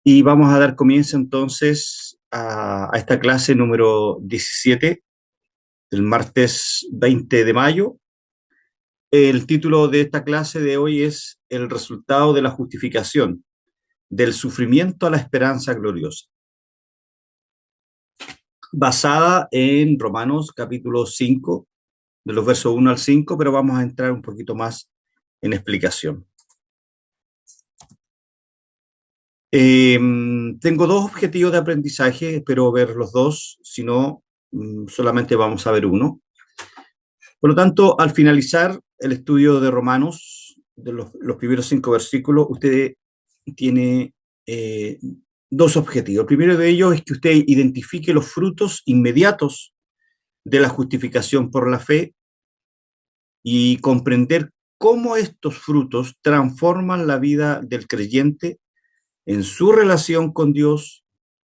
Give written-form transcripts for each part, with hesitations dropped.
Y vamos a dar comienzo entonces a esta clase número 17, el martes 20 de mayo. El título de esta clase de hoy es El resultado de la justificación, del sufrimiento a la esperanza gloriosa, basada en Romanos capítulo 5, de los versos 1 al 5, pero vamos a entrar un poquito más en explicación. Tengo dos objetivos de aprendizaje, espero ver los dos, si no, solamente vamos a ver uno. Por lo tanto, al finalizar el estudio de Romanos, de los primeros 5 versículos, usted tiene dos objetivos. El primero de ellos es que usted identifique los frutos inmediatos de la justificación por la fe y comprender cómo estos frutos transforman la vida del creyente en su relación con Dios,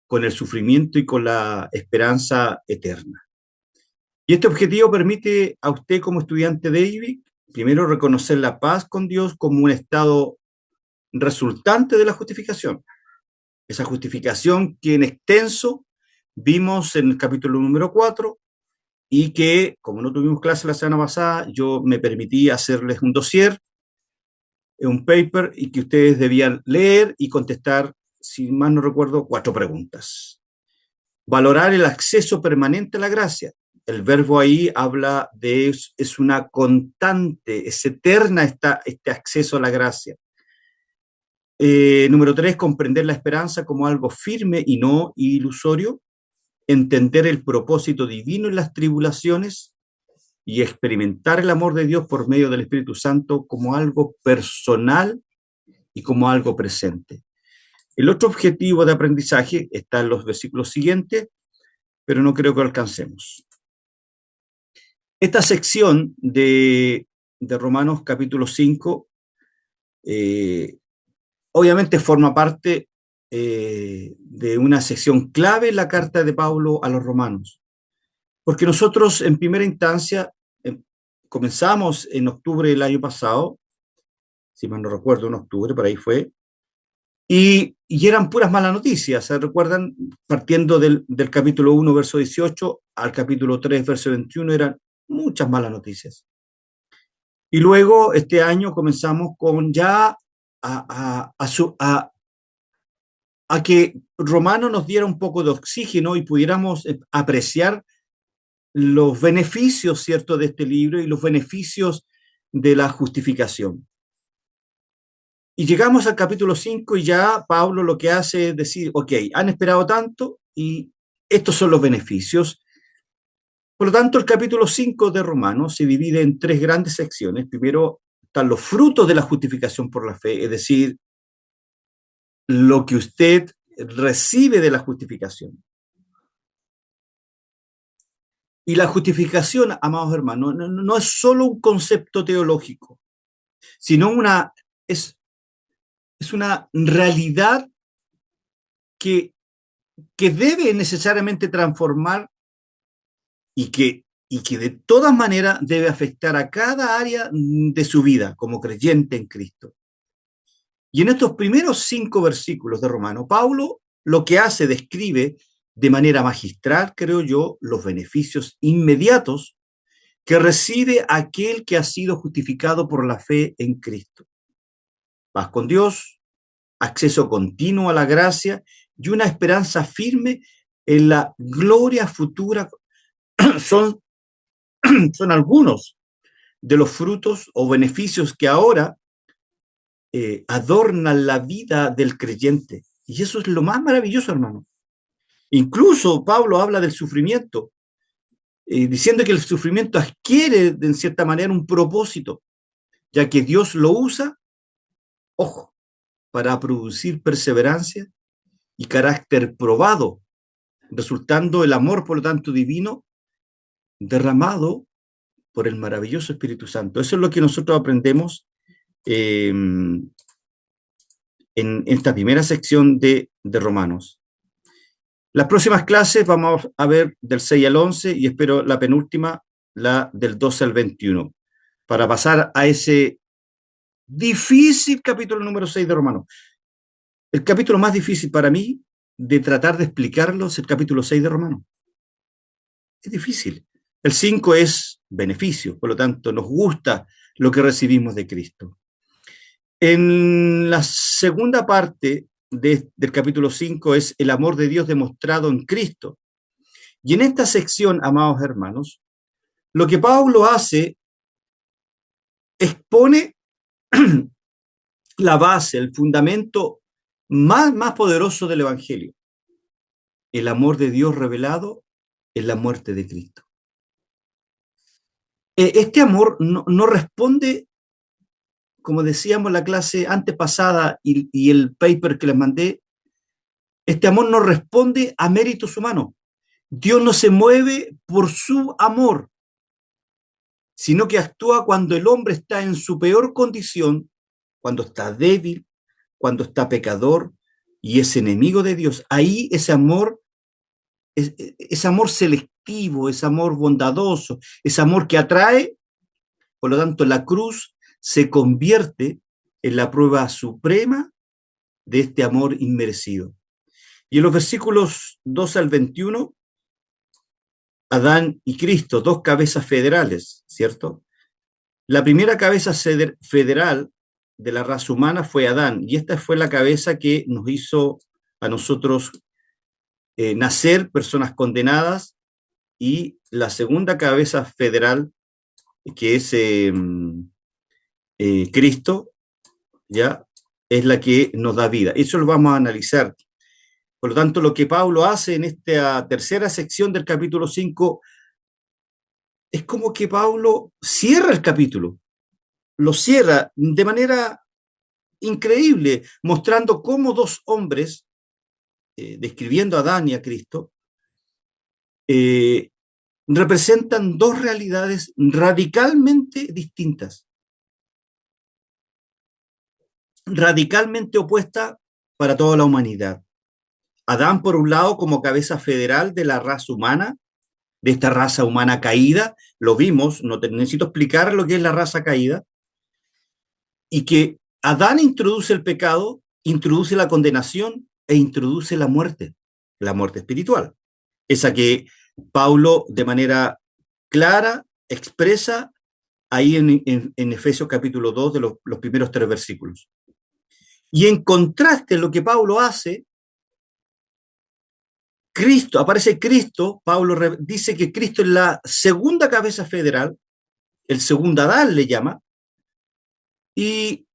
con el sufrimiento y con la esperanza eterna. Y este objetivo permite a usted como estudiante de IBI, primero reconocer la paz con Dios como un estado resultante de la justificación. Esa justificación que en extenso vimos en el capítulo número 4 y que, como no tuvimos clase la semana pasada, yo me permití hacerles un dossier, un paper, y que ustedes debían leer y contestar, si mal no recuerdo, 4 preguntas. Valorar el acceso permanente a la gracia. El verbo ahí habla de, es una constante, es eterna este acceso a la gracia. Número 3, comprender la esperanza como algo firme y no ilusorio. Entender el propósito divino en las tribulaciones y experimentar el amor de Dios por medio del Espíritu Santo como algo personal y como algo presente. El otro objetivo de aprendizaje está en los versículos siguientes, pero no creo que lo alcancemos. Esta sección de Romanos capítulo 5 obviamente forma parte de una sección clave en la carta de Pablo a los romanos, porque nosotros en primera instancia comenzamos en octubre del año pasado, si mal no recuerdo, en octubre, por ahí fue, y eran puras malas noticias, ¿se recuerdan? Partiendo del capítulo 1, verso 18, al capítulo 3, verso 21, eran muchas malas noticias. Y luego este año comenzamos con ya a que Romano nos diera un poco de oxígeno y pudiéramos apreciar los beneficios, ¿cierto?, de este libro y los beneficios de la justificación. Y llegamos al capítulo 5 y ya Pablo lo que hace es decir, ok, han esperado tanto y estos son los beneficios. Por lo tanto, el capítulo 5 de Romanos se divide en 3 grandes secciones. Primero están los frutos de la justificación por la fe, es decir, lo que usted recibe de la justificación. Y la justificación, amados hermanos, no es solo un concepto teológico, sino es una realidad que debe necesariamente transformar y que de todas maneras debe afectar a cada área de su vida como creyente en Cristo. Y en estos primeros 5 versículos de Romano, Pablo lo que hace, describe de manera magistral, creo yo, los beneficios inmediatos que recibe aquel que ha sido justificado por la fe en Cristo. Paz con Dios, acceso continuo a la gracia y una esperanza firme en la gloria futura son, son algunos de los frutos o beneficios que ahora adornan la vida del creyente. Y eso es lo más maravilloso, hermano. Incluso Pablo habla del sufrimiento, diciendo que el sufrimiento adquiere, en cierta manera, un propósito, ya que Dios lo usa, ojo, para producir perseverancia y carácter probado, resultando el amor, por lo tanto, divino, derramado por el maravilloso Espíritu Santo. Eso es lo que nosotros aprendemos en esta primera sección de Romanos. Las próximas clases vamos a ver del 6 al 11 y espero la penúltima, la del 12 al 21, para pasar a ese difícil capítulo número 6 de Romanos. El capítulo más difícil para mí de tratar de explicarlo es el capítulo 6 de Romanos. Es difícil. El 5 es beneficio, por lo tanto, nos gusta lo que recibimos de Cristo. En la segunda parte del capítulo 5 es el amor de Dios demostrado en Cristo. Y en esta sección, amados hermanos, lo que Pablo hace expone la base, el fundamento más poderoso del Evangelio, el amor de Dios revelado en la muerte de Cristo. Este amor no responde, como decíamos en la clase antepasada y el paper que les mandé, este amor no responde a méritos humanos. Dios no se mueve por su amor, sino que actúa cuando el hombre está en su peor condición, cuando está débil, cuando está pecador y es enemigo de Dios. Ahí ese amor es amor selectivo, es amor bondadoso, es amor que atrae. Por lo tanto, la cruz se convierte en la prueba suprema de este amor inmerecido. Y en los versículos 2 al 21, Adán y Cristo, dos cabezas federales, ¿cierto? La primera cabeza federal de la raza humana fue Adán, y esta fue la cabeza que nos hizo a nosotros nacer personas condenadas, y la segunda cabeza federal, que es Cristo, ya es la que nos da vida. Eso lo vamos a analizar. Por lo tanto, lo que Pablo hace en esta tercera sección del capítulo 5 es como que Pablo cierra el capítulo, lo cierra de manera increíble, mostrando cómo dos hombres, describiendo a Adán y a Cristo, representan dos realidades radicalmente distintas, radicalmente opuestas para toda la humanidad. Adán, por un lado, como cabeza federal de la raza humana, de esta raza humana caída, lo vimos, no necesito explicar lo que es la raza caída, y que Adán introduce el pecado, introduce la condenación e introduce la muerte espiritual, esa que Pablo de manera clara expresa ahí en Efesios capítulo 2 de los primeros 3 versículos. Y en contraste, lo que Pablo hace, aparece Cristo, Pablo dice que Cristo es la segunda cabeza federal, el segundo Adán le llama, y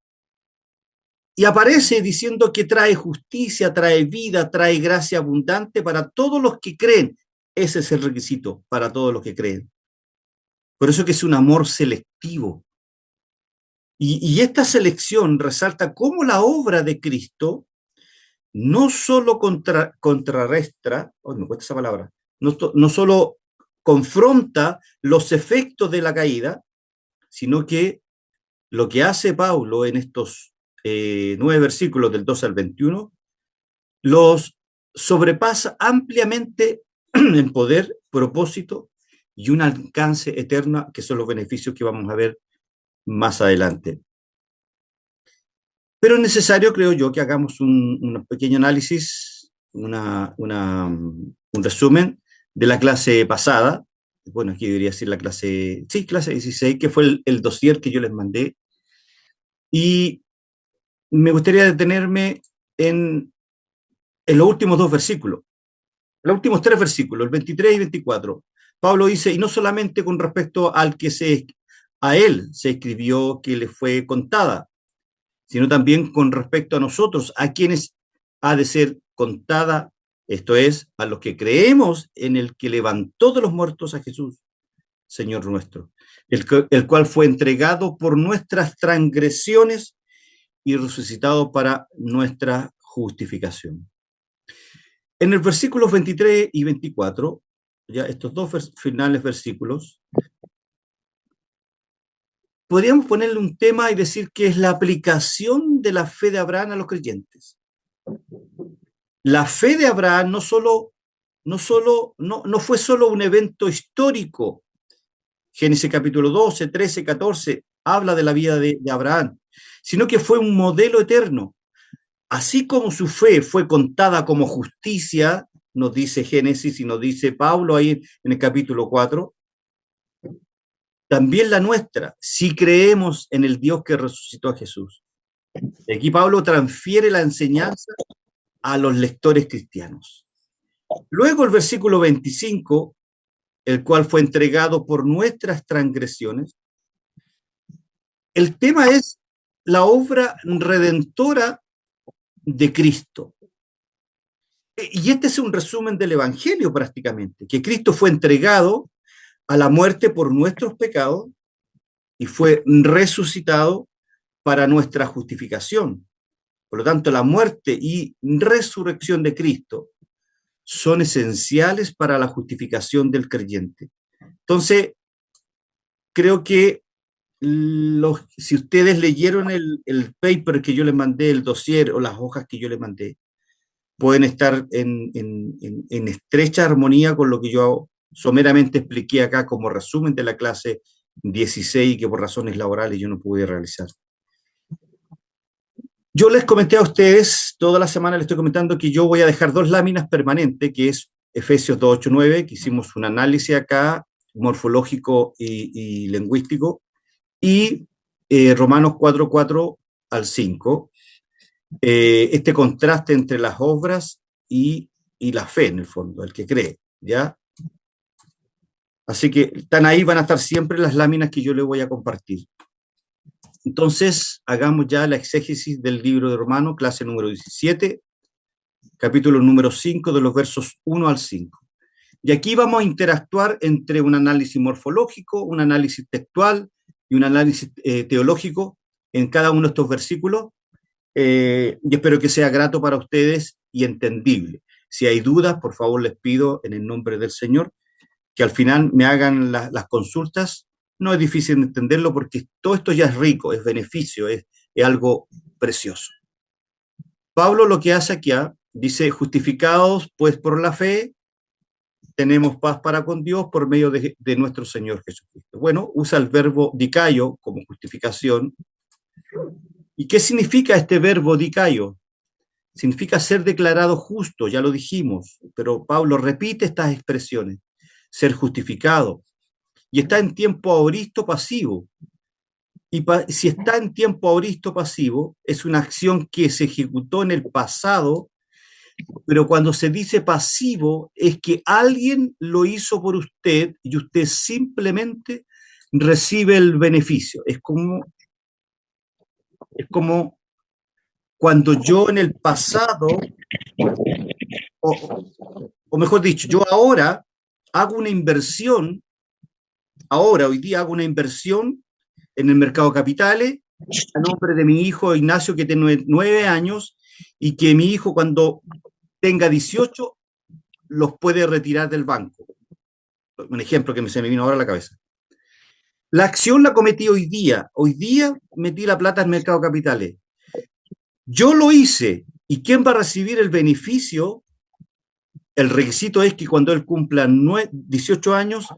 aparece diciendo que trae justicia, trae vida, trae gracia abundante para todos los que creen. Ese es el requisito para todos los que creen. Por eso que es un amor selectivo. Y esta selección resalta cómo la obra de Cristo no solo contrarrestra, me cuesta esa palabra, no solo confronta los efectos de la caída, sino que lo que hace Pablo en estos 9 versículos del 2 al 21, los sobrepasa ampliamente en poder, propósito y un alcance eterno, que son los beneficios que vamos a ver más adelante. Pero es necesario, creo yo, que hagamos un pequeño análisis, un resumen de la clase pasada. Bueno, aquí debería decir la clase, sí, clase 16, que fue el dossier que yo les mandé. Y me gustaría detenerme en los últimos dos versículos, los últimos tres versículos, el 23 y 24. Pablo dice, y no solamente con respecto al que a él se escribió que le fue contada, sino también con respecto a nosotros, a quienes ha de ser contada, esto es, a los que creemos en el que levantó de los muertos a Jesús, Señor nuestro, el cual fue entregado por nuestras transgresiones y resucitado para nuestra justificación. En el versículos 23 y 24, ya estos dos finales versículos, podríamos ponerle un tema y decir que es la aplicación de la fe de Abraham a los creyentes. La fe de Abraham no fue solo un evento histórico. Génesis capítulo 12, 13, 14 habla de la vida de Abraham, sino que fue un modelo eterno. Así como su fe fue contada como justicia, nos dice Génesis y nos dice Pablo ahí en el capítulo 4, también la nuestra, si creemos en el Dios que resucitó a Jesús. Y aquí Pablo transfiere la enseñanza a los lectores cristianos. Luego el versículo 25, el cual fue entregado por nuestras transgresiones. El tema es la obra redentora de Cristo. Y este es un resumen del Evangelio prácticamente, que Cristo fue entregado a la muerte por nuestros pecados y fue resucitado para nuestra justificación. Por lo tanto, la muerte y resurrección de Cristo son esenciales para la justificación del creyente. Entonces, creo que si ustedes leyeron el paper que yo les mandé, el dossier o las hojas que yo les mandé, pueden estar en estrecha armonía con lo que yo someramente expliqué acá como resumen de la clase 16 que por razones laborales yo no pude realizar. Yo les comenté a ustedes, toda la semana les estoy comentando que yo voy a dejar 2 láminas permanentes, que es Efesios 2, 8, 9, que hicimos un análisis acá, morfológico y lingüístico, y Romanos 4, 4 al 5, este contraste entre las obras y la fe, en el fondo, el que cree, ¿ya? Así que están ahí, van a estar siempre las láminas que yo les voy a compartir. Entonces, hagamos ya la exégesis del libro de Romanos, clase número 17, capítulo número 5, de los versos 1 al 5. Y aquí vamos a interactuar entre un análisis morfológico, un análisis textual y un análisis teológico en cada uno de estos versículos, y espero que sea grato para ustedes y entendible. Si hay dudas, por favor les pido en el nombre del Señor que al final me hagan las consultas. No es difícil entenderlo porque todo esto ya es rico, es beneficio, es algo precioso. Pablo lo que hace aquí, dice, justificados pues por la fe, tenemos paz para con Dios por medio de nuestro Señor Jesucristo. Bueno, usa el verbo dicaio como justificación. ¿Y qué significa este verbo dicaio? Significa ser declarado justo, ya lo dijimos, pero Pablo repite estas expresiones, ser justificado, y está en tiempo aoristo pasivo. Y si está en tiempo aoristo pasivo, es una acción que se ejecutó en el pasado, pero cuando se dice pasivo es que alguien lo hizo por usted y usted simplemente recibe el beneficio. Es como cuando yo en el pasado, o mejor dicho, yo ahora hago una inversión, hoy día hago una inversión en el mercado de capitales a nombre de mi hijo Ignacio, que tiene 9 años, y que mi hijo cuando tenga 18 los puede retirar del banco. Un ejemplo que se me vino ahora a la cabeza. La acción la cometí hoy día. Hoy día metí la plata en el mercado de capitales. Yo lo hice. ¿Y quién va a recibir el beneficio? El requisito es que cuando él cumpla 18 años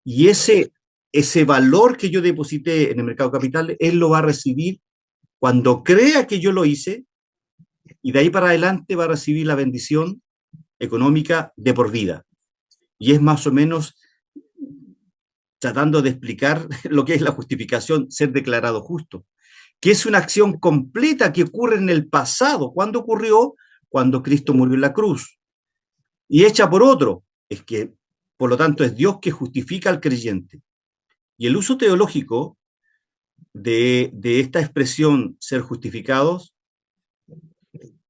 y ese valor que yo deposité en el mercado de capitales, él lo va a recibir cuando crea que yo lo hice, y de ahí para adelante va a recibir la bendición económica de por vida. Y es más o menos tratando de explicar lo que es la justificación, ser declarado justo, que es una acción completa que ocurre en el pasado. ¿Cuándo ocurrió? Cuando Cristo murió en la cruz. Y hecha por otro. Es que, por lo tanto, es Dios que justifica al creyente. Y el uso teológico de esta expresión, ser justificados,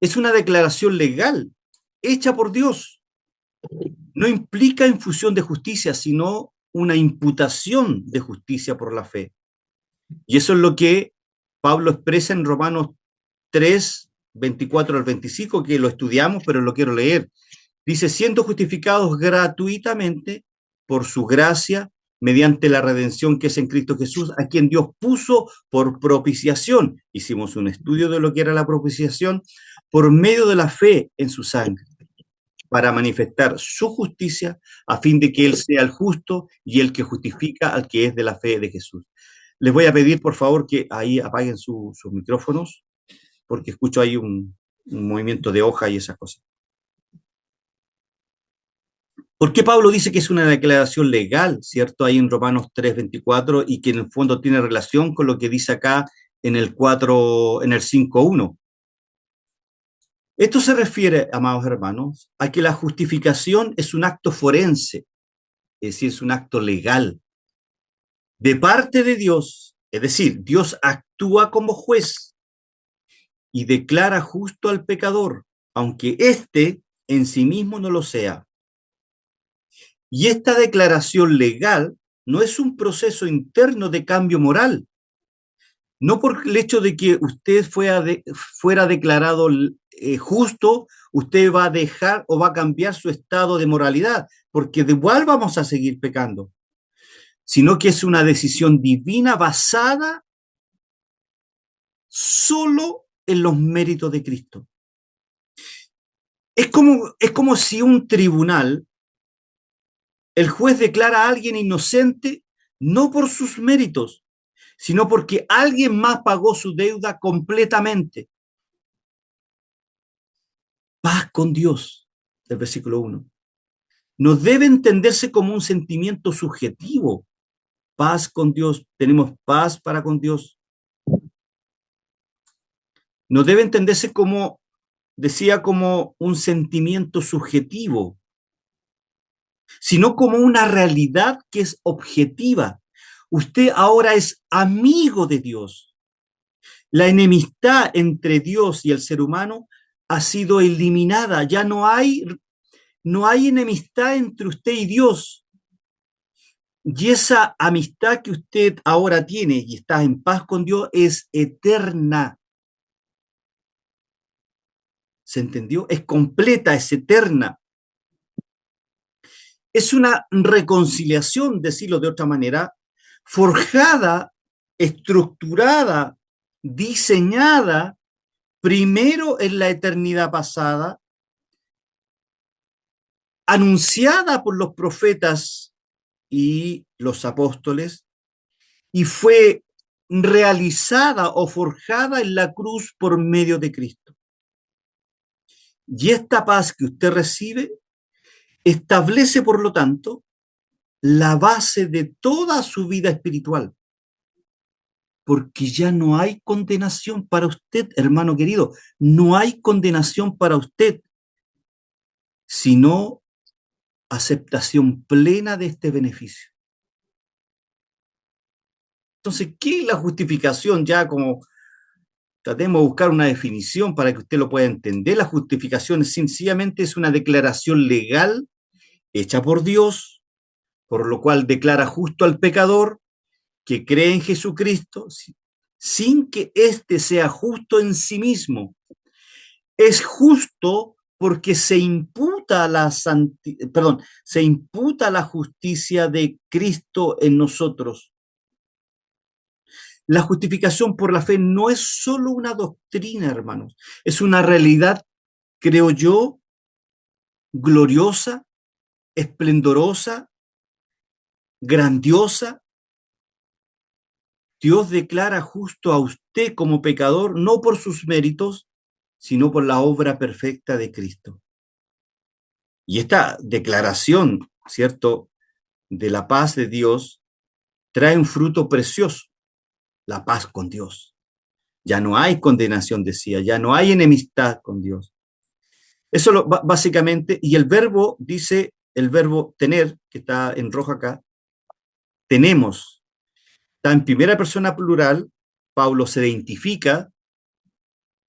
es una declaración legal hecha por Dios. No implica infusión de justicia, sino una imputación de justicia por la fe. Y eso es lo que Pablo expresa en Romanos 3, 24 al 25, que lo estudiamos, pero lo quiero leer. Dice, siendo justificados gratuitamente por su gracia mediante la redención que es en Cristo Jesús, a quien Dios puso por propiciación. Hicimos un estudio de lo que era la propiciación por medio de la fe en su sangre, para manifestar su justicia, a fin de que Él sea el justo y el que justifica al que es de la fe de Jesús. Les voy a pedir, por favor, que ahí apaguen sus micrófonos, porque escucho ahí un movimiento de hoja y esas cosas. ¿Por qué Pablo dice que es una declaración legal, cierto? Ahí en Romanos 3:24 y que en el fondo tiene relación con lo que dice acá en el 4, en el 5:1. Esto se refiere, amados hermanos, a que la justificación es un acto forense, es decir, es un acto legal de parte de Dios, es decir, Dios actúa como juez y declara justo al pecador, aunque éste en sí mismo no lo sea. Y esta declaración legal no es un proceso interno de cambio moral, no por el hecho de que usted fuera declarado justo, usted va a dejar o va a cambiar su estado de moralidad, porque de igual vamos a seguir pecando, sino que es una decisión divina basada solo en los méritos de Cristo. Es como si un tribunal, el juez declara a alguien inocente no por sus méritos, sino porque alguien más pagó su deuda completamente. Paz con Dios, el versículo 1. No debe entenderse como un sentimiento subjetivo. Paz con Dios, tenemos paz para con Dios. No debe entenderse como, decía, como un sentimiento subjetivo, sino como una realidad que es objetiva. Usted ahora es amigo de Dios. La enemistad entre Dios y el ser humano ha sido eliminada. Ya no hay enemistad entre usted y Dios. Y esa amistad que usted ahora tiene y está en paz con Dios es eterna. ¿Se entendió? Es completa, es eterna. Es una reconciliación, decirlo de otra manera, forjada, estructurada, diseñada primero en la eternidad pasada, anunciada por los profetas y los apóstoles, y fue realizada o forjada en la cruz por medio de Cristo. Y esta paz que usted recibe establece, por lo tanto, la base de toda su vida espiritual, porque ya no hay condenación para usted, hermano querido, no hay condenación para usted, sino aceptación plena de este beneficio. Entonces, ¿qué es la justificación? Ya como tratemos de buscar una definición para que usted lo pueda entender. La justificación sencillamente es una declaración legal hecha por Dios, por lo cual declara justo al pecador que cree en Jesucristo sin que éste sea justo en sí mismo. Es justo porque se imputa la justicia de Cristo en nosotros. La justificación por la fe no es solo una doctrina, hermanos, es una realidad, creo yo, gloriosa, esplendorosa, grandiosa. Dios declara justo a usted como pecador, no por sus méritos, sino por la obra perfecta de Cristo. Y esta declaración, ¿cierto?, de la paz de Dios trae un fruto precioso, la paz con Dios. Ya no hay condenación, decía, ya no hay enemistad con Dios. Eso básicamente, y el verbo dice, el verbo tener, que está en rojo acá, tenemos, está en primera persona plural, Pablo se identifica,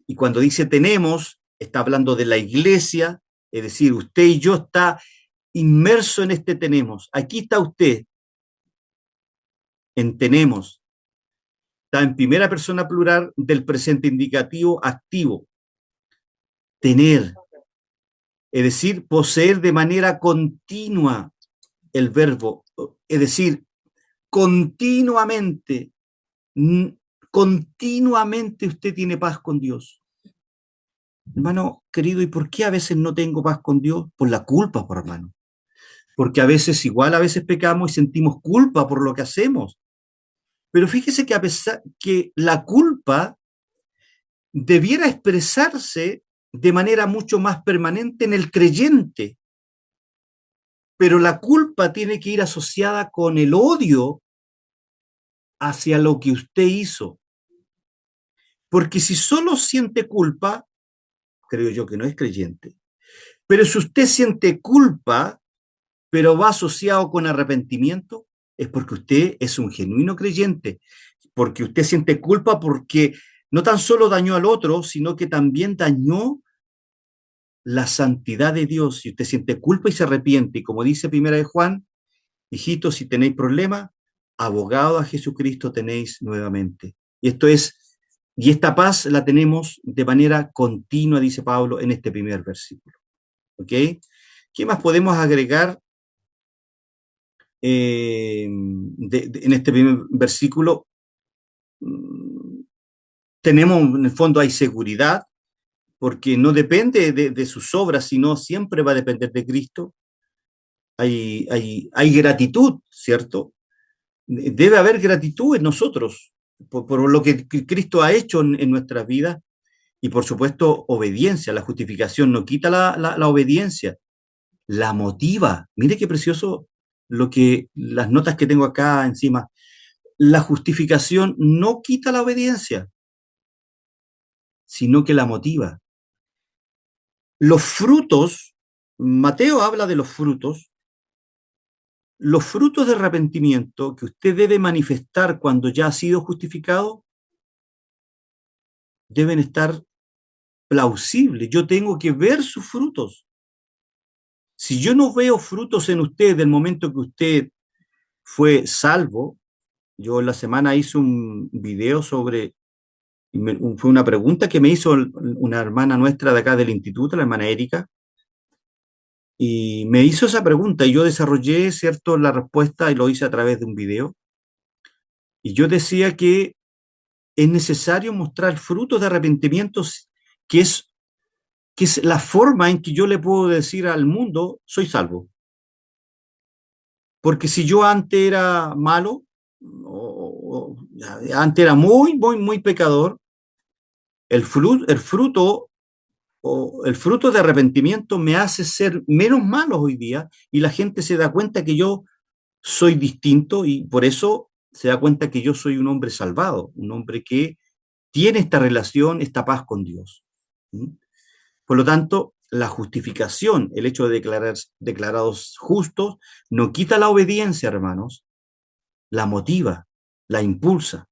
y cuando dice tenemos, está hablando de la iglesia, es decir, usted y yo está inmerso en este tenemos. Aquí está usted, en tenemos. Está en primera persona plural del presente indicativo activo. Tener, es decir, poseer de manera continua el verbo, es decir, continuamente, continuamente usted tiene paz con Dios. Hermano querido, ¿y por qué a veces no tengo paz con Dios? Por la culpa, por hermano. Porque a veces pecamos y sentimos culpa por lo que hacemos. Pero fíjese que a pesar que la culpa debiera expresarse de manera mucho más permanente en el creyente, pero la culpa tiene que ir asociada con el odio hacia lo que usted hizo. Porque si solo siente culpa, creo yo que no es creyente. Pero si usted siente culpa, pero va asociado con arrepentimiento, es porque usted es un genuino creyente, porque usted siente culpa porque no tan solo dañó al otro, sino que también dañó la santidad de Dios. Si usted siente culpa y se arrepiente, y como dice Primera de Juan, hijitos, si tenéis problemas, abogado a Jesucristo tenéis nuevamente. Y esta paz la tenemos de manera continua, dice Pablo, en este primer versículo. ¿Ok? ¿Qué más podemos agregar en este primer versículo? Tenemos, en el fondo, hay seguridad, porque no depende de sus obras, sino siempre va a depender de Cristo. Hay gratitud, ¿cierto? Debe haber gratitud en nosotros por lo que Cristo ha hecho en nuestras vidas y, por supuesto, obediencia. La justificación no quita la obediencia, la motiva. Mire qué precioso las notas que tengo acá encima. La justificación no quita la obediencia, sino que la motiva. Los frutos, Mateo habla de los frutos de arrepentimiento que usted debe manifestar cuando ya ha sido justificado, deben estar plausibles. Yo tengo que ver sus frutos. Si yo no veo frutos en usted del momento que usted fue salvo, yo en la semana hice un video fue una pregunta que me hizo una hermana nuestra de acá del instituto, la hermana Erika, y me hizo esa pregunta y yo desarrollé, ¿cierto?, la respuesta y lo hice a través de un video. Y yo decía que es necesario mostrar frutos de arrepentimiento, que es, que es la forma en que yo le puedo decir al mundo, soy salvo. Porque si yo antes era malo, antes era muy, muy, muy pecador, el fruto de arrepentimiento me hace ser menos malo hoy día y la gente se da cuenta que yo soy distinto y por eso se da cuenta que yo soy un hombre salvado, un hombre que tiene esta relación, esta paz con Dios. ¿Mm? Por lo tanto, la justificación, el hecho de declarados justos, no quita la obediencia, hermanos, la motiva, la impulsa.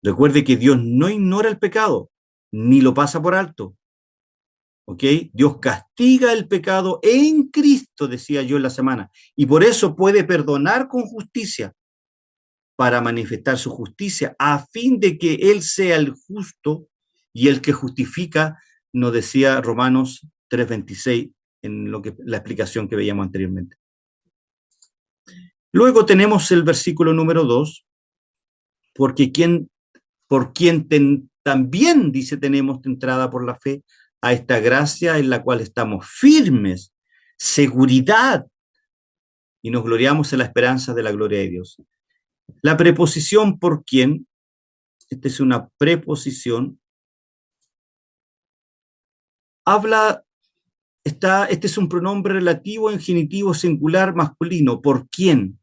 Recuerde que Dios no ignora el pecado, ni lo pasa por alto. ¿Ok? Dios castiga el pecado en Cristo, decía yo en la semana, y por eso puede perdonar con justicia para manifestar su justicia, a fin de que Él sea el justo y el que justifica, nos decía Romanos 3:26 en la explicación que veíamos anteriormente. Luego tenemos el versículo número 2, porque también dice tenemos entrada por la fe a esta gracia en la cual estamos firmes, seguridad, y nos gloriamos en la esperanza de la gloria de Dios. La preposición por quien, esta es una preposición, este es un pronombre relativo en genitivo singular masculino, por quién.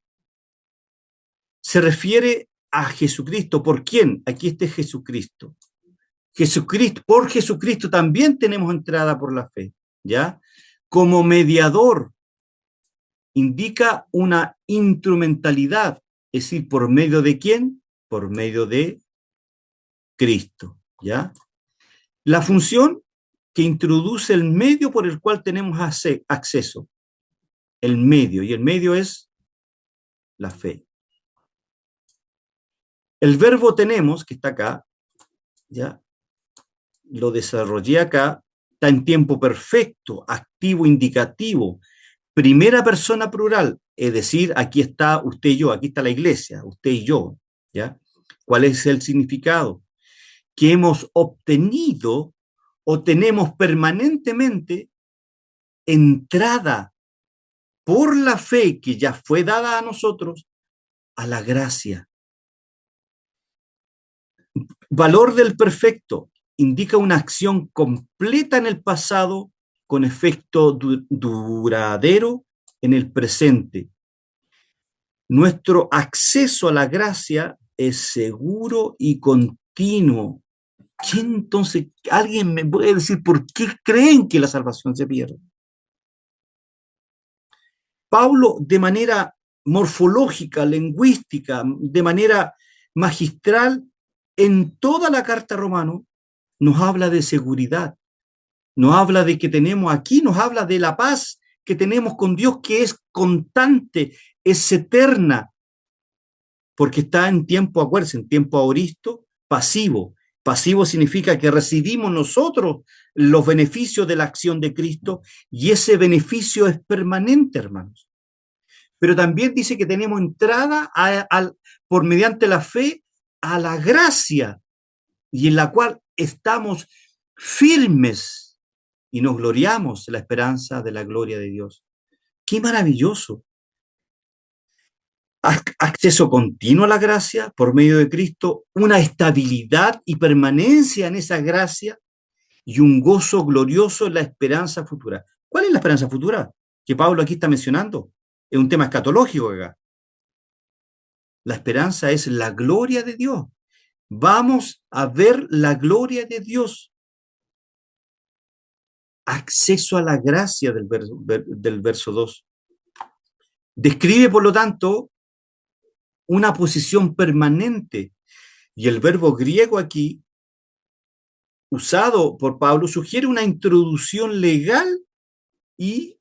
Se refiere a Jesucristo, ¿por quién? Aquí está Jesucristo. Por Jesucristo también tenemos entrada por la fe, ¿ya? Como mediador, indica una instrumentalidad, es decir, ¿por medio de quién? Por medio de Cristo, ¿ya? La función que introduce el medio por el cual tenemos acceso, el medio, y el medio es la fe. El verbo tenemos, que está acá, ¿ya? Lo desarrollé acá, está en tiempo perfecto, activo, indicativo. Primera persona plural, es decir, aquí está usted y yo, aquí está la iglesia, usted y yo, ¿ya? ¿Cuál es el significado? Que hemos obtenido o tenemos permanentemente entrada por la fe que ya fue dada a nosotros a la gracia. Valor del perfecto indica una acción completa en el pasado con efecto duradero en el presente. Nuestro acceso a la gracia es seguro y continuo. ¿Quién entonces, alguien me puede decir por qué creen que la salvación se pierde? Pablo, de manera morfológica, lingüística, de manera magistral, en toda la carta romano, nos habla de seguridad, nos habla de que tenemos aquí, nos habla de la paz que tenemos con Dios, que es constante, es eterna, porque está en tiempo, acuérdense, en tiempo aoristo, pasivo. Pasivo significa que recibimos nosotros los beneficios de la acción de Cristo y ese beneficio es permanente, hermanos. Pero también dice que tenemos entrada por mediante la fe a la gracia y en la cual estamos firmes y nos gloriamos en la esperanza de la gloria de Dios. ¡Qué maravilloso! Acceso continuo a la gracia por medio de Cristo, una estabilidad y permanencia en esa gracia y un gozo glorioso en la esperanza futura. ¿Cuál es la esperanza futura que Pablo aquí está mencionando? Es un tema escatológico acá. La esperanza es la gloria de Dios. Vamos a ver la gloria de Dios. Acceso a la gracia del verso 2. Describe, por lo tanto, una posición permanente. Y el verbo griego aquí, usado por Pablo, sugiere una introducción legal y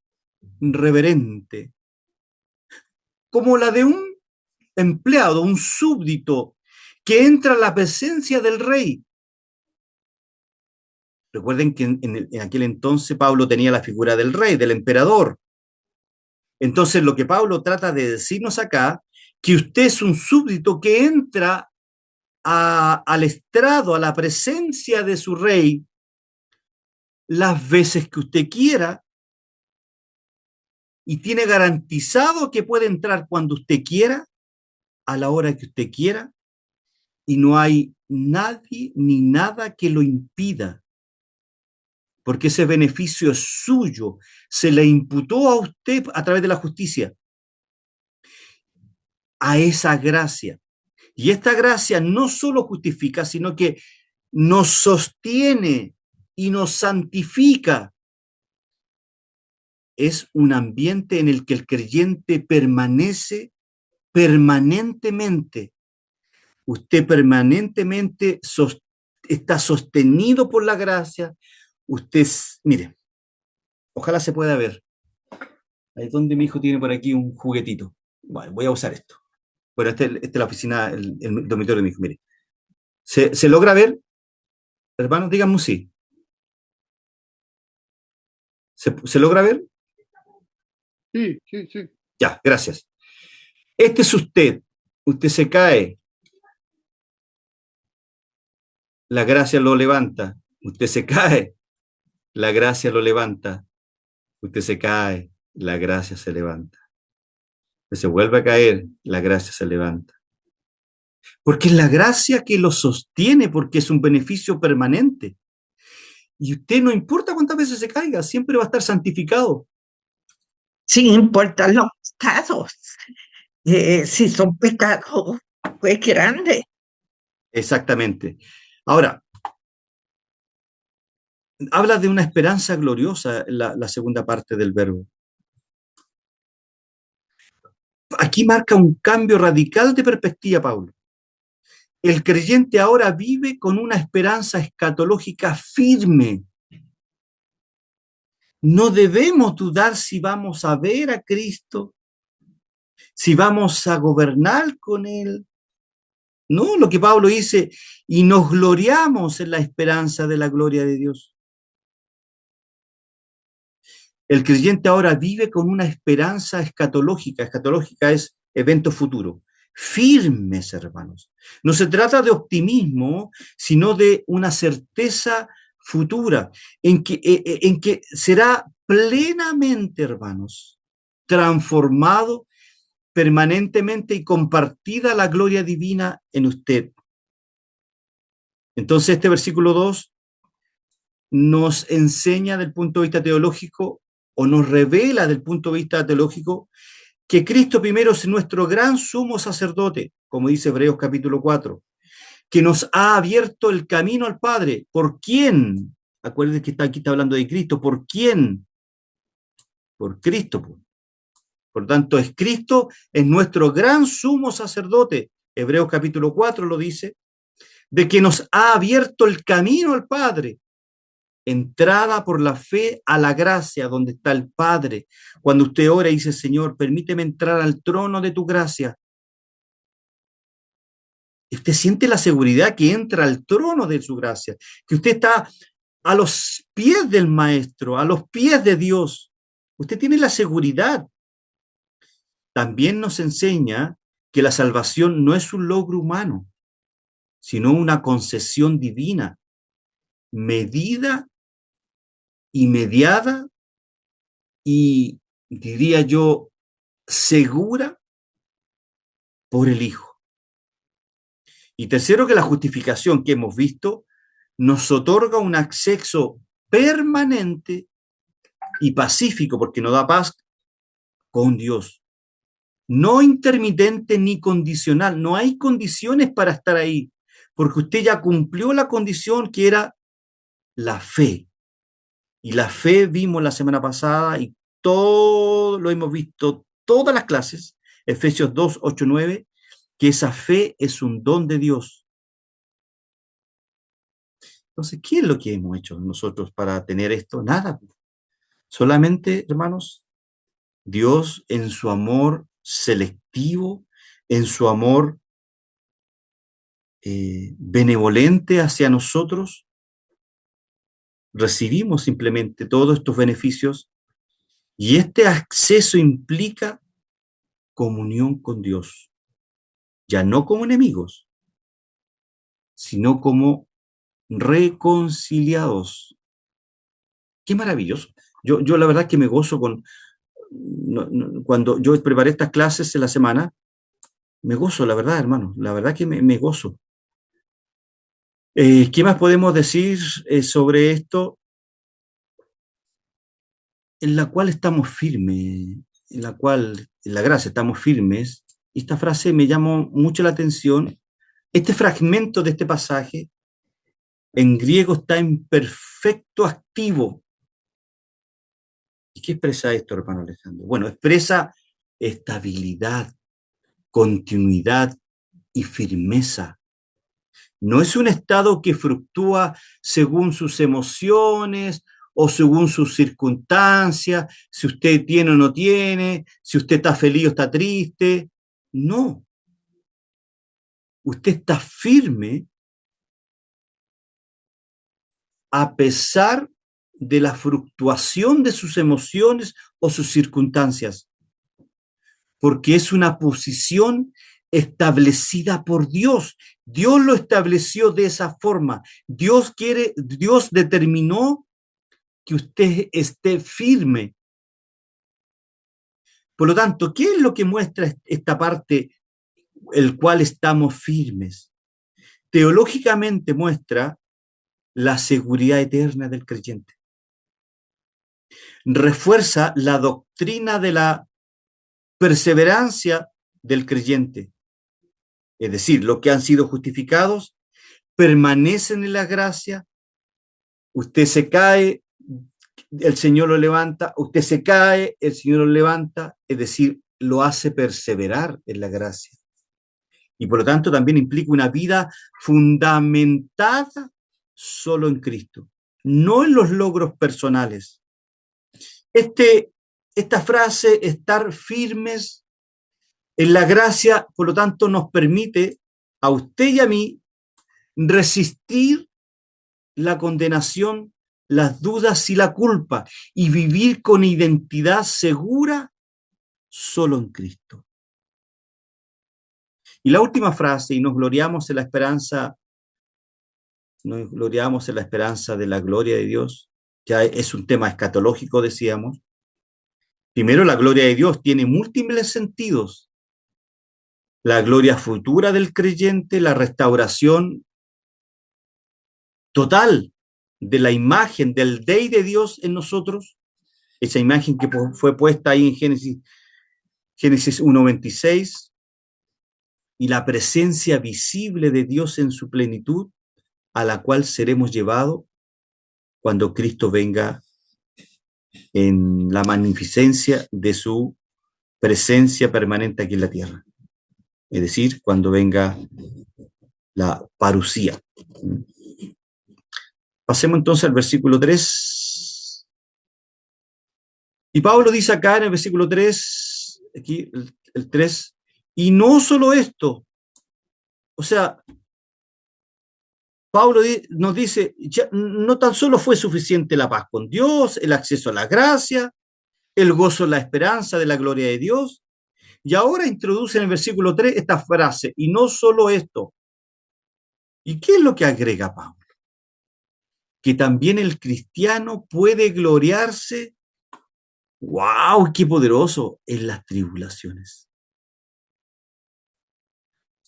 reverente, como la de un empleado, un súbdito, que entra a la presencia del rey. Recuerden que en aquel entonces Pablo tenía la figura del rey, del emperador. Entonces lo que Pablo trata de decirnos acá, que usted es un súbdito que entra al estrado, a la presencia de su rey, las veces que usted quiera, y tiene garantizado que puede entrar cuando usted quiera, a la hora que usted quiera, y no hay nadie ni nada que lo impida, porque ese beneficio es suyo, se le imputó a usted a través de la justicia, a esa gracia. Y esta gracia no solo justifica, sino que nos sostiene y nos santifica. Es un ambiente en el que el creyente permanece permanentemente. Usted permanentemente está sostenido por la gracia. Usted, mire, ojalá se pueda ver. Ahí es donde mi hijo tiene por aquí un juguetito. Bueno, voy a usar esto. Bueno, esta es la oficina, el dormitorio de mi hijo, mire. ¿Se logra ver? Hermanos, díganme sí. ¿Se logra ver? Sí, sí, sí. Ya, gracias. Este es usted. Usted se cae. La gracia lo levanta. Usted se cae. La gracia lo levanta. Usted se cae. La gracia se levanta. Usted se vuelve a caer. La gracia se levanta. Porque es la gracia que lo sostiene, porque es un beneficio permanente. Y usted no importa cuántas veces se caiga, siempre va a estar santificado. Sin importar los pecados, si son pecados, pues grandes. Exactamente. Ahora, habla de una esperanza gloriosa la segunda parte del verbo. Aquí marca un cambio radical de perspectiva, Pablo. El creyente ahora vive con una esperanza escatológica firme. No debemos dudar si vamos a ver a Cristo, si vamos a gobernar con Él. No, lo que Pablo dice, y nos gloriamos en la esperanza de la gloria de Dios. El creyente ahora vive con una esperanza escatológica. Escatológica es evento futuro. Firmes, hermanos. No se trata de optimismo, sino de una certeza futura en que será plenamente, hermanos, transformado permanentemente y compartida la gloria divina en usted. Entonces, este versículo 2 nos enseña del punto de vista teológico o nos revela del punto de vista teológico que Cristo primero es nuestro gran sumo sacerdote, como dice Hebreos capítulo 4, que nos ha abierto el camino al Padre. ¿Por quién? Acuérdense que aquí está hablando de Cristo. ¿Por quién? Por Cristo. Por tanto, es Cristo, es nuestro gran sumo sacerdote. Hebreos capítulo 4 lo dice, de que nos ha abierto el camino al Padre. Entrada por la fe a la gracia donde está el Padre. Cuando usted ora y dice, Señor, permíteme entrar al trono de tu gracia. Usted siente la seguridad que entra al trono de su gracia, que usted está a los pies del Maestro, a los pies de Dios. Usted tiene la seguridad. También nos enseña que la salvación no es un logro humano, sino una concesión divina, medida y mediada y, diría yo, segura por el Hijo. Y tercero, que la justificación que hemos visto nos otorga un acceso permanente y pacífico, porque nos da paz con Dios. No intermitente ni condicional. No hay condiciones para estar ahí, porque usted ya cumplió la condición que era la fe. Y la fe vimos la semana pasada y todo lo hemos visto, todas las clases, Efesios 2, 8, 9, que esa fe es un don de Dios. Entonces, ¿qué es lo que hemos hecho nosotros para tener esto? Nada. Solamente, hermanos, Dios en su amor selectivo, en su amor benevolente hacia nosotros, recibimos simplemente todos estos beneficios y este acceso implica comunión con Dios, ya no como enemigos, sino como reconciliados. Qué maravilloso. Yo la verdad que me gozo cuando yo preparé estas clases en la semana, me gozo, la verdad, hermano, la verdad que me gozo. ¿Qué más podemos decir sobre esto? En la cual estamos firmes, en la cual, en la gracia estamos firmes. Esta frase me llamó mucho la atención. Este fragmento de este pasaje en griego está en perfecto activo. ¿Y qué expresa esto, hermano Alejandro? Bueno, expresa estabilidad, continuidad y firmeza. No es un estado que fluctúa según sus emociones o según sus circunstancias, si usted tiene o no tiene, si usted está feliz o está triste. No. Usted está firme a pesar de la fluctuación de sus emociones o sus circunstancias, porque es una posición establecida por Dios. Dios lo estableció de esa forma. Dios determinó que usted esté firme. Por lo tanto, ¿qué es lo que muestra esta parte, el cual estamos firmes? Teológicamente muestra la seguridad eterna del creyente. Refuerza la doctrina de la perseverancia del creyente. Es decir, los que han sido justificados permanecen en la gracia. Usted se cae, el Señor lo levanta, usted se cae, el Señor lo levanta, es decir, lo hace perseverar en la gracia. Y por lo tanto también implica una vida fundamentada solo en Cristo, no en los logros personales. Esta frase, estar firmes en la gracia, por lo tanto, nos permite a usted y a mí resistir la condenación las dudas y la culpa y vivir con identidad segura solo en Cristo. Y la última frase, y nos gloriamos en la esperanza de la gloria de Dios. Ya es un tema escatológico, decíamos. Primero, la gloria de Dios tiene múltiples sentidos. La gloria futura del creyente, la restauración total de la imagen del Dei de Dios en nosotros, esa imagen que fue puesta ahí en Génesis 1:26, y la presencia visible de Dios en su plenitud, a la cual seremos llevados cuando Cristo venga en la magnificencia de su presencia permanente aquí en la tierra. Es decir, cuando venga la parusía. Pasemos entonces al versículo 3. Y Pablo dice acá en el versículo 3, aquí el 3, y no solo esto, o sea, Pablo nos dice, ya, no tan solo fue suficiente la paz con Dios, el acceso a la gracia, el gozo, la esperanza de la gloria de Dios, y ahora introduce en el versículo 3 esta frase, y no solo esto. ¿Y qué es lo que agrega Pablo? Que también el cristiano puede gloriarse, ¡wow! ¡Qué poderoso! En las tribulaciones.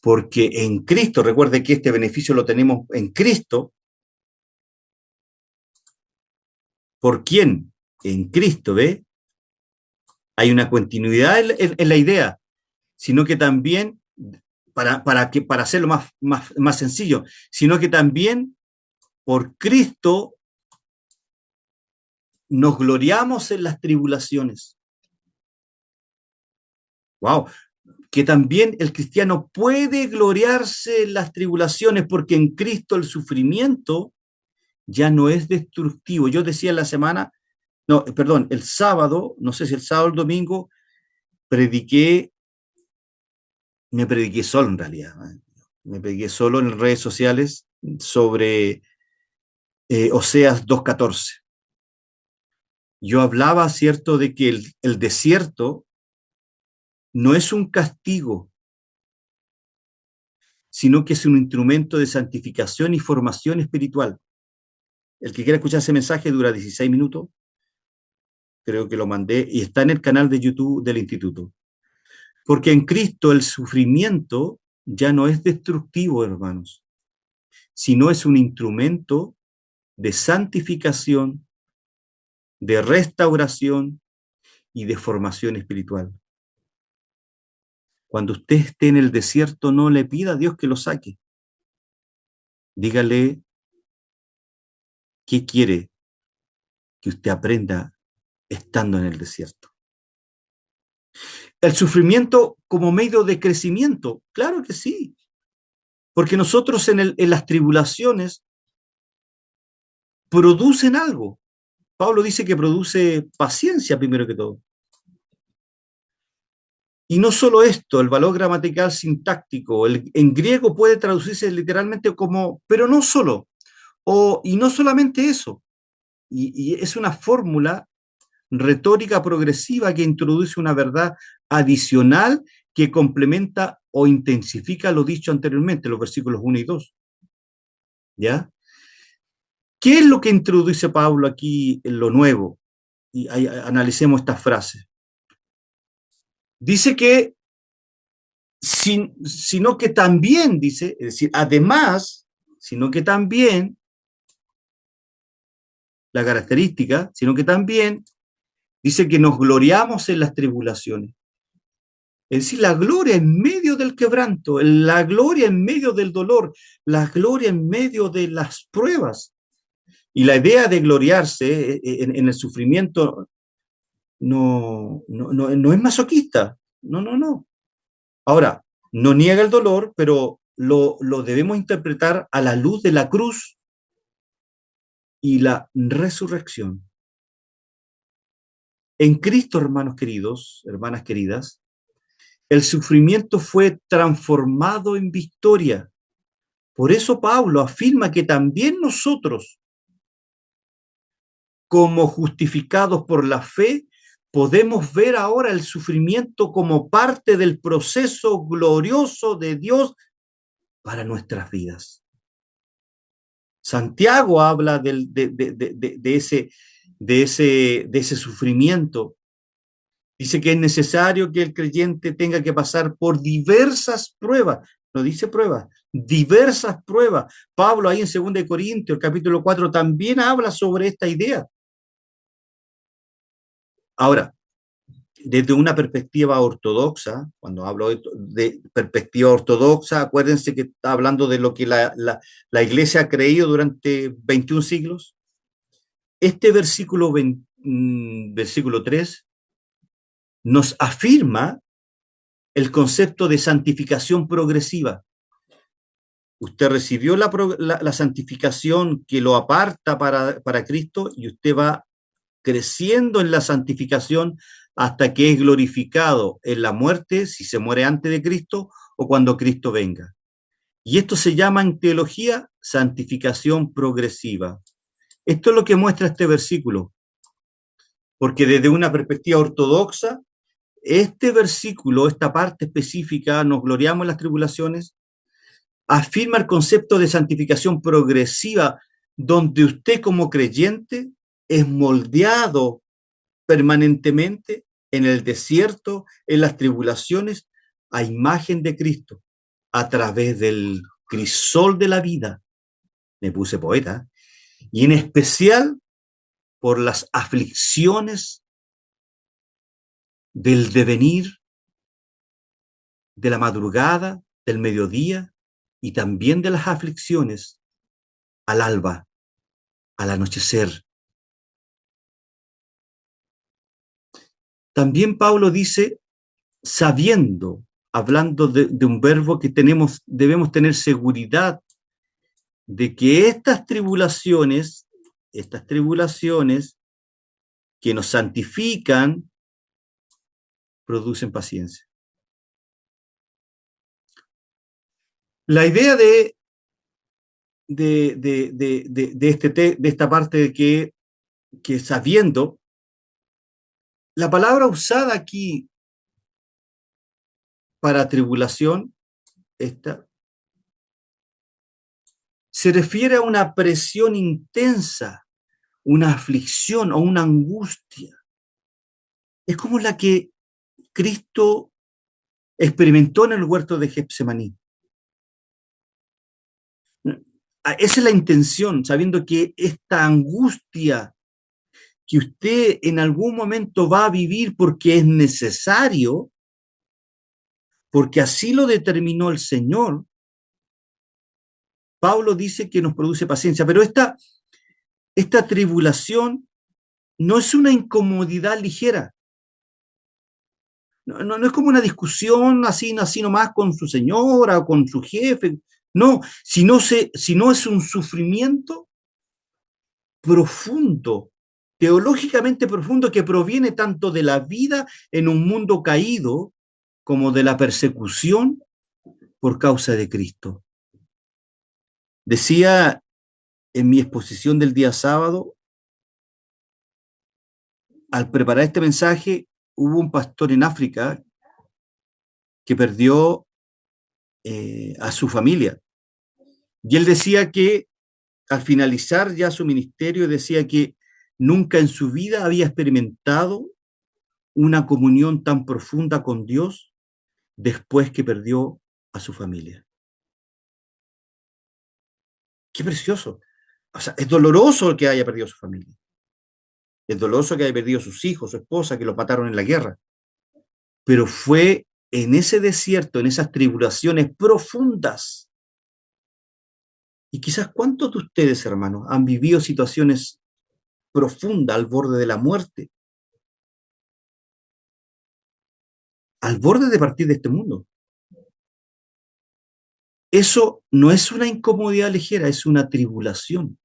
Porque en Cristo, recuerde que este beneficio lo tenemos en Cristo. ¿Por quién? En Cristo, ¿ve? Hay una continuidad en la idea, sino que también, para hacerlo más sencillo, sino que también por Cristo nos gloriamos en las tribulaciones. ¡Wow! Que también el cristiano puede gloriarse en las tribulaciones porque en Cristo el sufrimiento ya no es destructivo. Yo decía en la semana, no, perdón, el sábado, no sé si el sábado o el domingo, me prediqué solo en realidad. Me prediqué solo en redes sociales sobre Oseas 2:14. Yo hablaba, cierto, de que el desierto no es un castigo, sino que es un instrumento de santificación y formación espiritual. El que quiera escuchar ese mensaje dura 16 minutos, creo que lo mandé, y está en el canal de YouTube del instituto. Porque en Cristo el sufrimiento ya no es destructivo, hermanos, sino es un instrumento de santificación, de restauración y de formación espiritual. Cuando usted esté en el desierto, no le pida a Dios que lo saque. Dígale qué quiere que usted aprenda estando en el desierto. El sufrimiento como medio de crecimiento, claro que sí, porque nosotros en las tribulaciones producen algo. Pablo dice que produce paciencia primero que todo. Y no solo esto, el valor gramatical sintáctico, en griego puede traducirse literalmente como, pero no solo, y no solamente eso, y es una fórmula retórica progresiva que introduce una verdad adicional que complementa o intensifica lo dicho anteriormente, los versículos 1 y 2. ¿Ya? ¿Qué es lo que introduce Pablo aquí en lo nuevo? Y analicemos estas frases. Dice que, sino que también, dice, es decir, además, sino que también, la característica, sino que también, dice que nos gloriamos en las tribulaciones. Es decir, la gloria en medio del quebranto, la gloria en medio del dolor, la gloria en medio de las pruebas. Y la idea de gloriarse en el sufrimiento no es masoquista. No. Ahora, no niega el dolor, pero lo debemos interpretar a la luz de la cruz y la resurrección. En Cristo, hermanos queridos, hermanas queridas, el sufrimiento fue transformado en victoria. Por eso Pablo afirma que también nosotros como justificados por la fe, podemos ver ahora el sufrimiento como parte del proceso glorioso de Dios para nuestras vidas. Santiago habla de ese sufrimiento. Dice que es necesario que el creyente tenga que pasar por diversas pruebas. No dice pruebas, diversas pruebas. Pablo ahí en 2 Corintios, capítulo 4, también habla sobre esta idea. Ahora, desde una perspectiva ortodoxa, cuando hablo de perspectiva ortodoxa, acuérdense que está hablando de lo que la Iglesia ha creído durante 21 siglos. Este versículo 3 nos afirma el concepto de santificación progresiva. Usted recibió la santificación que lo aparta para Cristo y usted va creciendo en la santificación hasta que es glorificado en la muerte, si se muere antes de Cristo o cuando Cristo venga. Y esto se llama en teología santificación progresiva. Esto es lo que muestra este versículo, porque desde una perspectiva ortodoxa, este versículo, esta parte específica, nos gloriamos en las tribulaciones, afirma el concepto de santificación progresiva, donde usted como creyente es moldeado permanentemente en el desierto, en las tribulaciones, a imagen de Cristo, a través del crisol de la vida. Me puse poeta. Y en especial por las aflicciones del devenir, de la madrugada, del mediodía, y también de las aflicciones al alba, al anochecer. También Pablo dice, sabiendo, hablando de un verbo que debemos tener seguridad de que estas tribulaciones que nos santifican, producen paciencia. La idea de esta parte de que sabiendo, la palabra usada aquí para tribulación, esta, se refiere a una presión intensa, una aflicción o una angustia. Es como la que Cristo experimentó en el huerto de Getsemaní. Esa es la intención, sabiendo que esta angustia que usted en algún momento va a vivir porque es necesario, porque así lo determinó el Señor, Pablo dice que nos produce paciencia, pero esta tribulación no es una incomodidad ligera. No es como una discusión así nomás con su señora o con su jefe. No, sino es un sufrimiento profundo, teológicamente profundo, que proviene tanto de la vida en un mundo caído como de la persecución por causa de Cristo. Decía en mi exposición del día sábado, al preparar este mensaje, hubo un pastor en África que perdió a su familia. Y él decía que al finalizar ya su ministerio, decía que nunca en su vida había experimentado una comunión tan profunda con Dios después que perdió a su familia. Qué precioso. O sea, es doloroso que haya perdido a su familia. Es doloroso que haya perdido a sus hijos, su esposa, que los mataron en la guerra. Pero fue en ese desierto, en esas tribulaciones profundas. Y quizás cuántos de ustedes, hermanos, han vivido situaciones profundas al borde de la muerte, al borde de partir de este mundo. Eso no es una incomodidad ligera, es una tribulación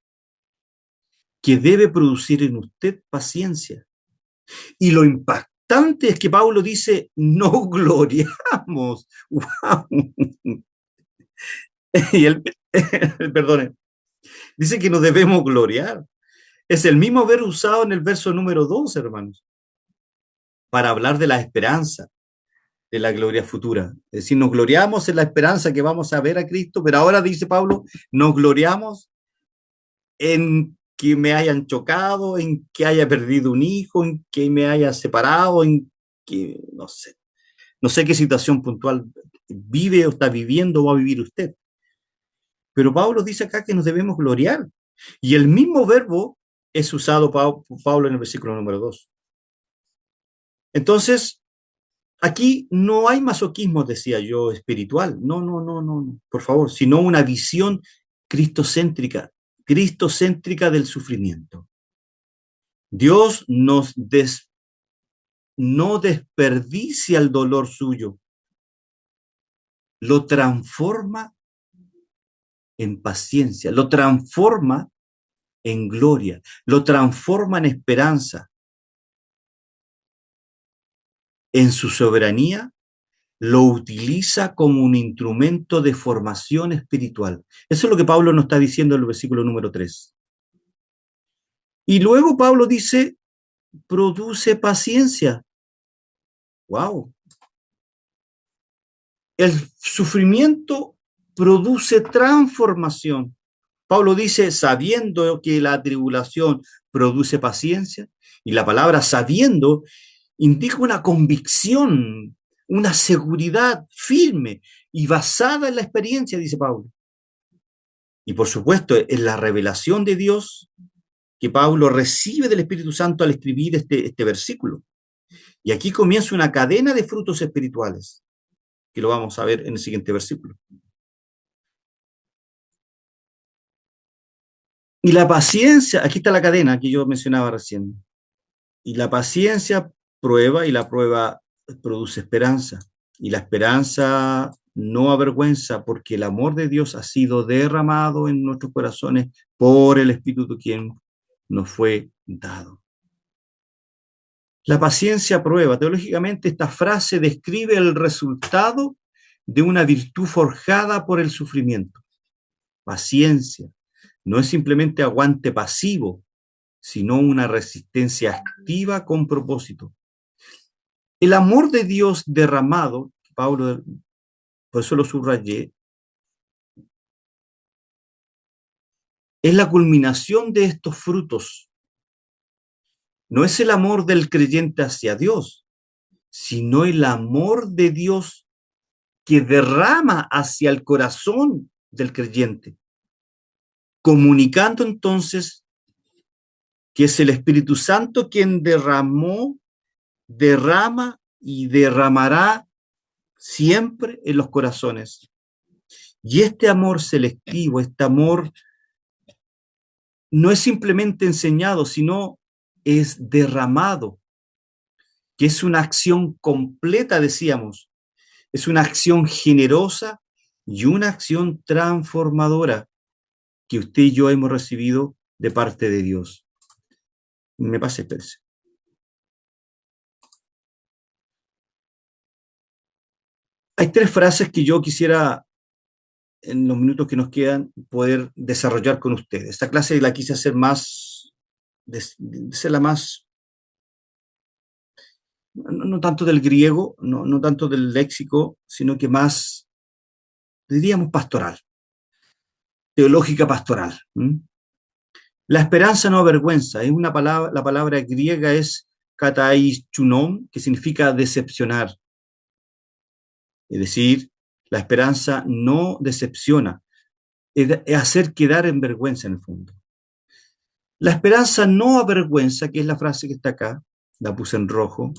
que debe producir en usted paciencia. Y lo impactante es que Pablo dice, no gloriamos. ¡Wow! Y él, perdone, dice que nos debemos gloriar. Es el mismo verbo usado en el verso número 2, hermanos, para hablar de la esperanza, de la gloria futura. Es decir, nos gloriamos en la esperanza que vamos a ver a Cristo, pero ahora dice Pablo, nos gloriamos en que me hayan chocado, en que haya perdido un hijo, en que me haya separado, en que, no sé qué situación puntual vive o está viviendo o va a vivir usted. Pero Pablo dice acá que nos debemos gloriar. Y el mismo verbo es usado por Pablo en el versículo número 2. Entonces, aquí no hay masoquismo, decía yo, espiritual. No, no, no, no, por favor, sino una visión cristocéntrica, cristocéntrica del sufrimiento. Dios no desperdicia el dolor suyo, lo transforma en paciencia, lo transforma en gloria, lo transforma en esperanza. En su soberanía, lo utiliza como un instrumento de formación espiritual. Eso es lo que Pablo nos está diciendo en el versículo número 3. Y luego Pablo dice, produce paciencia. ¡Wow! El sufrimiento produce transformación. Pablo dice, sabiendo que la tribulación produce paciencia, y la palabra sabiendo indica una convicción, una seguridad firme y basada en la experiencia, dice Pablo. Y por supuesto, en la revelación de Dios que Pablo recibe del Espíritu Santo al escribir este versículo. Y aquí comienza una cadena de frutos espirituales, que lo vamos a ver en el siguiente versículo. Y la paciencia, aquí está la cadena que yo mencionaba recién. Y la paciencia prueba y la prueba produce esperanza. Y la esperanza no avergüenza porque el amor de Dios ha sido derramado en nuestros corazones por el Espíritu quien nos fue dado. La paciencia prueba. Teológicamente esta frase describe el resultado de una virtud forjada por el sufrimiento. Paciencia. No es simplemente aguante pasivo, sino una resistencia activa con propósito. El amor de Dios derramado, Pablo, por eso lo subrayé, es la culminación de estos frutos. No es el amor del creyente hacia Dios, sino el amor de Dios que derrama hacia el corazón del creyente, comunicando entonces que es el Espíritu Santo quien derrama y derramará siempre en los corazones. Y este amor selectivo, este amor no es simplemente enseñado, sino es derramado, que es una acción completa, decíamos, es una acción generosa y una acción transformadora que usted y yo hemos recibido de parte de Dios. Me pase, espérese. Hay tres frases que yo quisiera, en los minutos que nos quedan, poder desarrollar con ustedes. Esta clase la quise hacer más, ser la más, no tanto del griego, no tanto del léxico, sino que más, diríamos, pastoral, teológica pastoral. La esperanza no avergüenza, es una palabra, la palabra griega es kataichunon, que significa decepcionar. Es decir, la esperanza no decepciona, es hacer quedar en vergüenza en el fondo. La esperanza no avergüenza, que es la frase que está acá, la puse en rojo.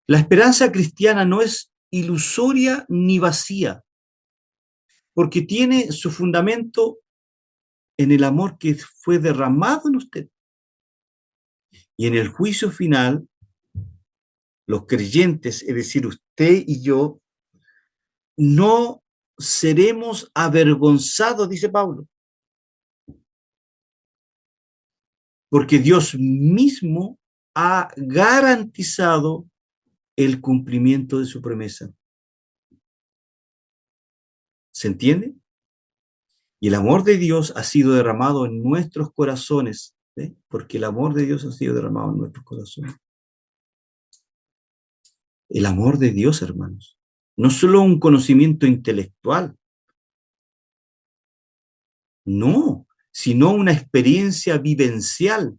La esperanza cristiana no es ilusoria ni vacía, porque tiene su fundamento en el amor que fue derramado en usted. Y en el juicio final, los creyentes, es decir, usted y yo, no seremos avergonzados, dice Pablo, porque Dios mismo ha garantizado el cumplimiento de su promesa. ¿Se entiende? Y el amor de Dios ha sido derramado en nuestros corazones, ¿eh? Porque el amor de Dios ha sido derramado en nuestros corazones. El amor de Dios, hermanos. No solo un conocimiento intelectual, no, sino una experiencia vivencial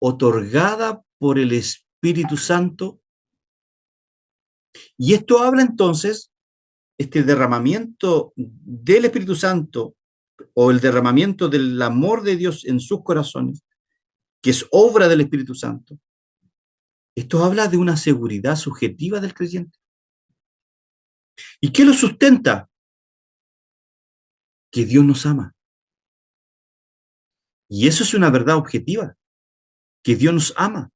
otorgada por el Espíritu Santo. Y esto habla entonces, este derramamiento del Espíritu Santo o el derramamiento del amor de Dios en sus corazones, que es obra del Espíritu Santo. Esto habla de una seguridad subjetiva del creyente. ¿Y qué lo sustenta? Que Dios nos ama. Y eso es una verdad objetiva, que Dios nos ama.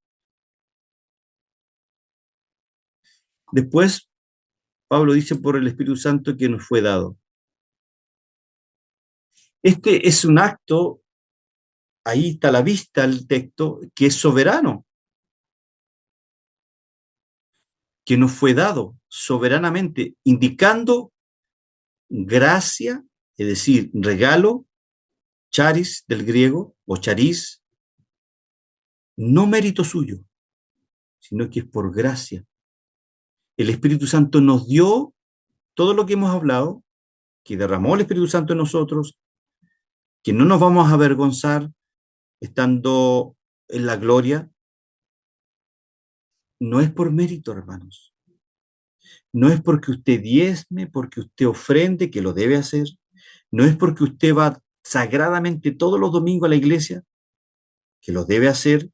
Después, Pablo dice por el Espíritu Santo que nos fue dado. Este es un acto, ahí está a la vista el texto, que es soberano, que nos fue dado soberanamente, indicando gracia, es decir, regalo, charis del griego, o charis, no mérito suyo, sino que es por gracia. El Espíritu Santo nos dio todo lo que hemos hablado, que derramó el Espíritu Santo en nosotros, que no nos vamos a avergonzar estando en la gloria. No es por mérito, hermanos. No es porque usted diezme, porque usted ofrende, que lo debe hacer. No es porque usted va sagradamente todos los domingos a la iglesia, que lo debe hacer.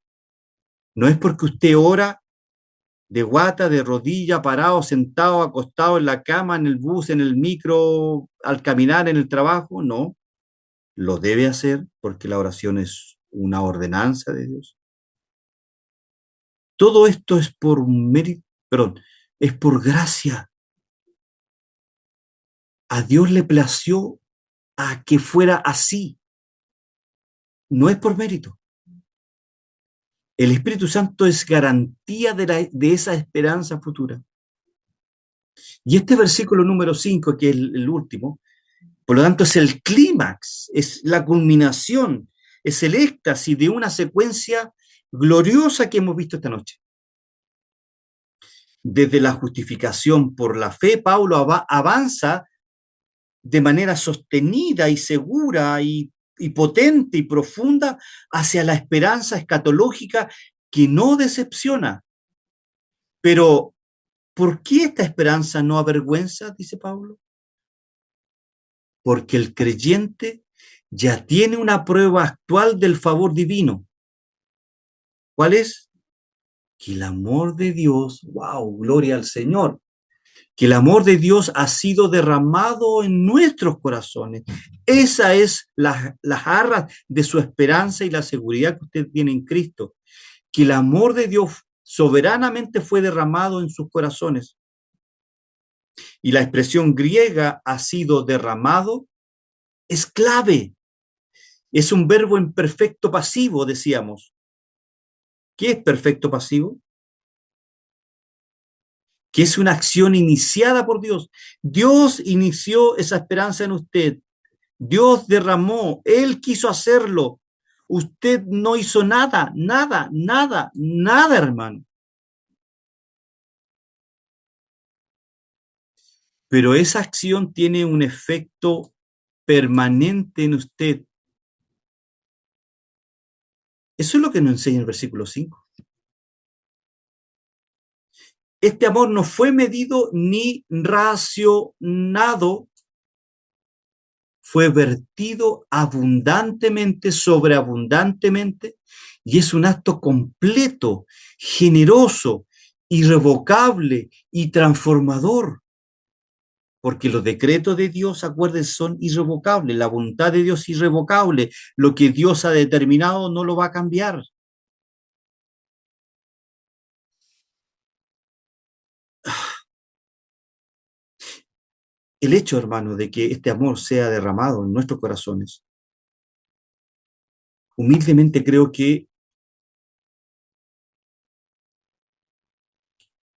No es porque usted ora de guata, de rodilla, parado, sentado, acostado en la cama, en el bus, en el micro, al caminar, en el trabajo. No, lo debe hacer porque la oración es una ordenanza de Dios. Todo esto es por mérito, perdón, es por gracia. A Dios le plació a que fuera así. No es por mérito. El Espíritu Santo es garantía de esa esperanza futura. Y este versículo número 5, que es el último, por lo tanto es el clímax, es la culminación, es el éxtasis de una secuencia gloriosa que hemos visto esta noche. Desde la justificación por la fe, Pablo avanza de manera sostenida y segura y potente y profunda hacia la esperanza escatológica que no decepciona. Pero, ¿por qué esta esperanza no avergüenza? Dice Pablo. Porque el creyente ya tiene una prueba actual del favor divino. ¿Cuál es? Que el amor de Dios, wow, gloria al Señor, que el amor de Dios ha sido derramado en nuestros corazones. Esa es las arras de su esperanza y la seguridad que usted tiene en Cristo, que el amor de Dios soberanamente fue derramado en sus corazones. Y la expresión griega ha sido derramado es clave. Es un verbo en perfecto pasivo, decíamos. ¿Qué es perfecto pasivo? Que es una acción iniciada por Dios. Dios inició esa esperanza en usted. Dios derramó, Él quiso hacerlo. Usted no hizo nada, nada, nada, nada, hermano. Pero esa acción tiene un efecto permanente en usted. Eso es lo que nos enseña el versículo 5. Este amor no fue medido ni racionado, fue vertido abundantemente, sobreabundantemente, y es un acto completo, generoso, irrevocable y transformador. Porque los decretos de Dios, acuérdense, son irrevocables, la voluntad de Dios es irrevocable, lo que Dios ha determinado no lo va a cambiar. El hecho, hermano, de que este amor sea derramado en nuestros corazones, humildemente creo que,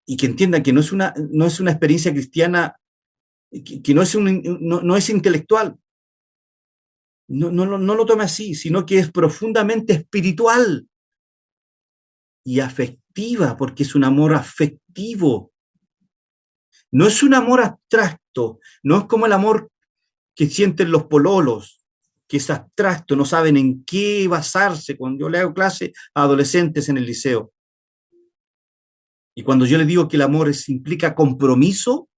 y que entiendan que no es una experiencia cristiana, que no es intelectual, No lo tome así, sino que es profundamente espiritual y afectiva, porque es un amor afectivo. No es un amor abstracto, no es como el amor que sienten los pololos, que es abstracto, no saben en qué basarse. Cuando yo le hago clase a adolescentes en el liceo, y cuando yo les digo que el amor implica compromiso,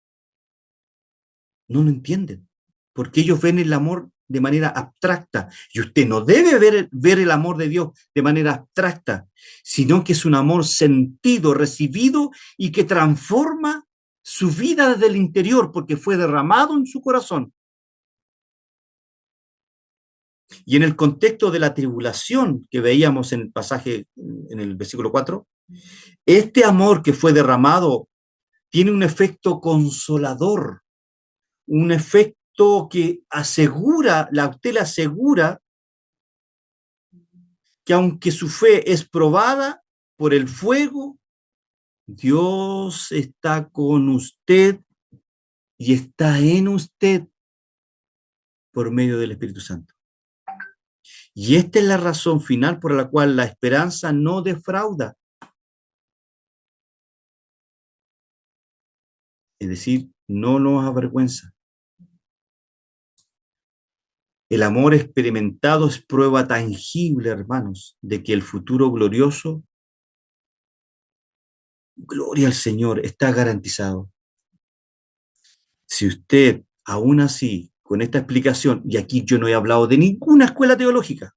no lo entienden, porque ellos ven el amor de manera abstracta, y usted no debe ver el amor de Dios de manera abstracta, sino que es un amor sentido, recibido, y que transforma su vida desde el interior, porque fue derramado en su corazón. Y en el contexto de la tribulación que veíamos en el pasaje, en el versículo 4, este amor que fue derramado tiene un efecto consolador, un efecto que asegura, usted le asegura que aunque su fe es probada por el fuego, Dios está con usted y está en usted por medio del Espíritu Santo. Y esta es la razón final por la cual la esperanza no defrauda. Es decir, no nos avergüenza. El amor experimentado es prueba tangible, hermanos, de que el futuro glorioso, gloria al Señor, está garantizado. Si usted, aún así, con esta explicación, y aquí yo no he hablado de ninguna escuela teológica,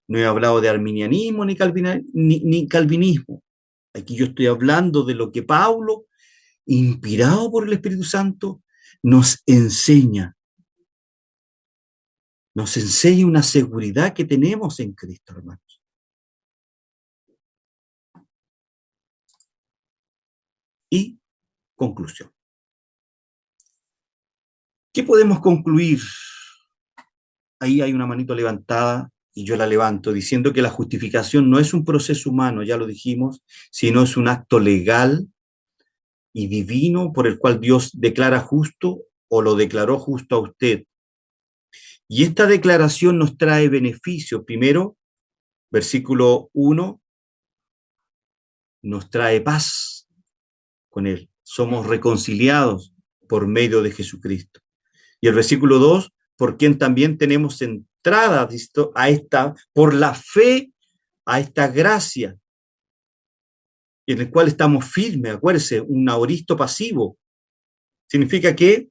no he hablado de arminianismo ni calvinismo, aquí yo estoy hablando de lo que Pablo, inspirado por el Espíritu Santo, nos enseña una seguridad que tenemos en Cristo, hermanos. Y conclusión. ¿Qué podemos concluir? Ahí hay una manito levantada y yo la levanto, diciendo que la justificación no es un proceso humano, ya lo dijimos, sino es un acto legal y divino por el cual Dios declara justo o lo declaró justo a usted. Y esta declaración nos trae beneficios. Primero, versículo 1, nos trae paz con Él. Somos reconciliados por medio de Jesucristo. Y el versículo 2, por quien también tenemos entrada por la fe, a esta gracia, en el cual estamos firmes. Acuérdense, un aoristo pasivo. Significa que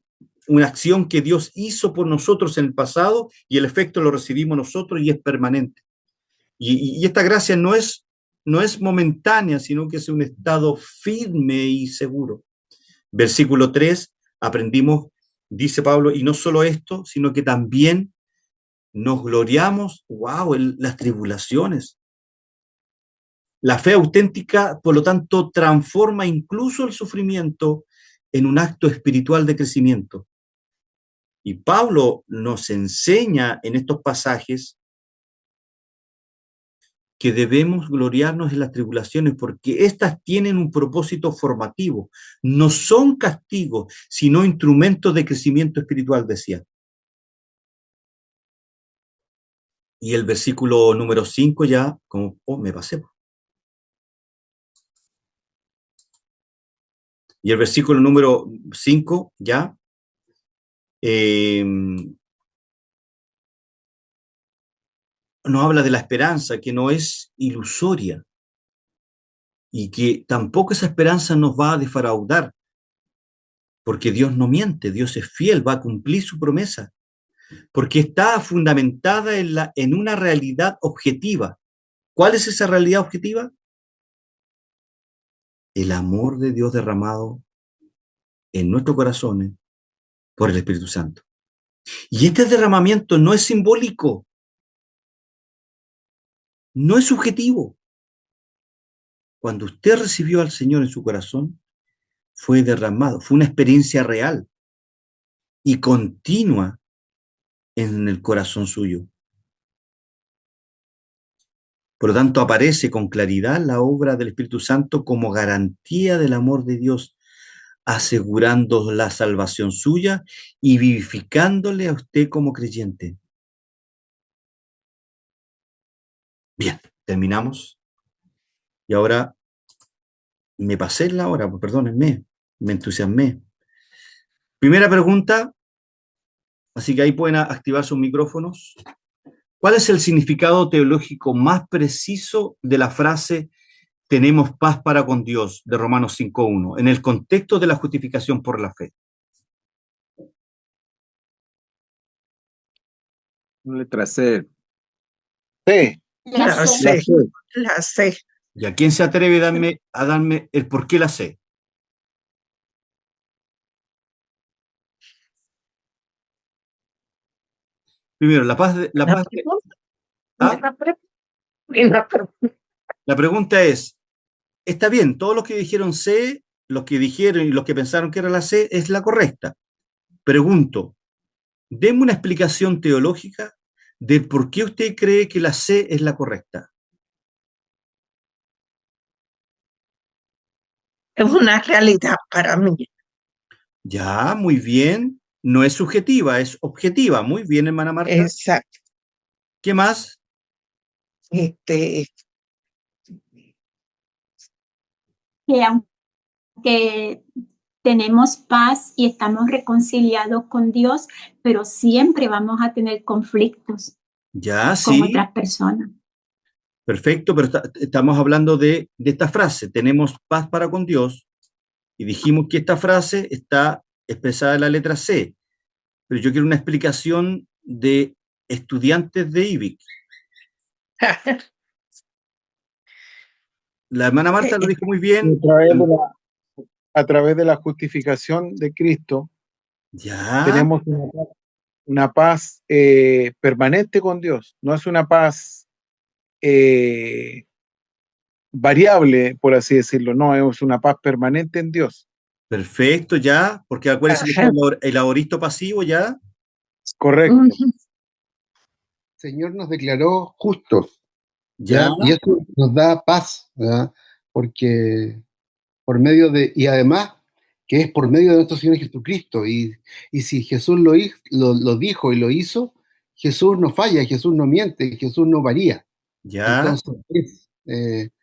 una acción que Dios hizo por nosotros en el pasado y el efecto lo recibimos nosotros y es permanente. Y esta gracia no es momentánea, sino que es un estado firme y seguro. Versículo 3, aprendimos, dice Pablo, y no solo esto, sino que también nos gloriamos, en las tribulaciones. La fe auténtica, por lo tanto, transforma incluso el sufrimiento en un acto espiritual de crecimiento. Y Pablo nos enseña en estos pasajes que debemos gloriarnos en las tribulaciones porque éstas tienen un propósito formativo. No son castigos, sino instrumentos de crecimiento espiritual, decía. Y el versículo número 5 ya, como, me pasé. Y el versículo número 5 ya nos habla de la esperanza, que no es ilusoria y que tampoco esa esperanza nos va a defraudar, porque Dios no miente, Dios es fiel, va a cumplir su promesa, porque está fundamentada en una realidad objetiva. ¿Cuál es esa realidad objetiva? El amor de Dios derramado en nuestros corazones por el Espíritu Santo. Y este derramamiento no es simbólico, no es subjetivo. Cuando usted recibió al Señor en su corazón, fue derramado, fue una experiencia real y continua en el corazón suyo. Por lo tanto, aparece con claridad la obra del Espíritu Santo como garantía del amor de Dios, asegurando la salvación suya y vivificándole a usted como creyente. terminamos. Y ahora me pasé en la hora, pues, perdónenme, me entusiasmé. Primera pregunta, así que ahí pueden activar sus micrófonos. ¿Cuál es el significado teológico más preciso de la frase tenemos paz para con Dios de Romanos 5.1 en el contexto de la justificación por la fe? Letra C. C. La C. C, la C. ¿Y a quién se atreve a darme el por qué la sé? Primero, ¿ah? La pregunta es, está bien, todos los que dijeron C, los que dijeron y los que pensaron que era la C, es la correcta. Pregunto, deme una explicación teológica de por qué usted cree que la C es la correcta. Es una realidad para mí. Ya, muy bien. No es subjetiva, es objetiva. Muy bien, hermana Marta. Exacto. ¿Qué más? Que aunque tenemos paz y estamos reconciliados con Dios, pero siempre vamos a tener conflictos Ya, con sí. otras personas. Perfecto, pero estamos hablando de esta frase, tenemos paz para con Dios, y dijimos que esta frase está expresada en la letra C, pero yo quiero una explicación de estudiantes de IBIC. La hermana Marta lo dijo muy bien. A través de la justificación de Cristo, Ya. tenemos una paz permanente con Dios. No es una paz variable, por así decirlo. No, es una paz permanente en Dios. Perfecto, ya, porque acuérdense que está el aoristo pasivo, ya. Correcto. Ujú. Señor nos declaró justos, Ya. ¿ya? Y eso nos da paz, ¿verdad? Porque por medio de, y además que es por medio de nuestro Señor Jesucristo, y si Jesús lo dijo y lo hizo, Jesús no falla, Jesús no miente, Jesús no varía. Ya. Entonces,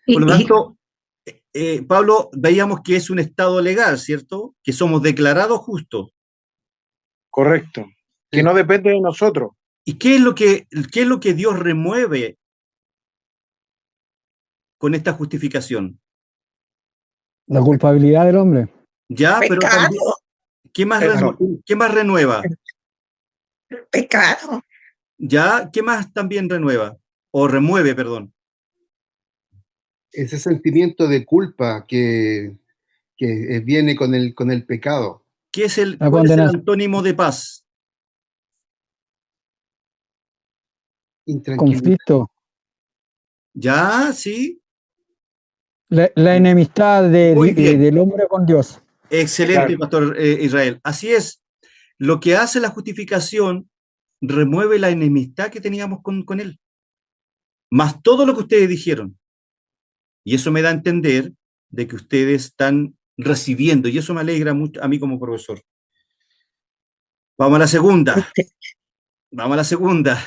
por lo tanto, Pablo, veíamos que es un estado legal, ¿cierto? Que somos declarados justos. Correcto. Que no depende de nosotros. ¿Y qué es lo que Dios remueve con esta justificación? La culpabilidad del hombre. Ya, pero también, ¿qué más renueva? Pecado. Ya, ¿qué más también renueva? O remueve, perdón. ese sentimiento de culpa que viene con el pecado. ¿Cuál es el antónimo de paz? Conflicto. Ya, sí. La enemistad del hombre con Dios. Excelente, Pastor Israel. Así es. Lo que hace la justificación remueve la enemistad que teníamos con Él. Más todo lo que ustedes dijeron. Y eso me da a entender de que ustedes están recibiendo, y eso me alegra mucho a mí como profesor. Vamos a la segunda. Vamos a la segunda.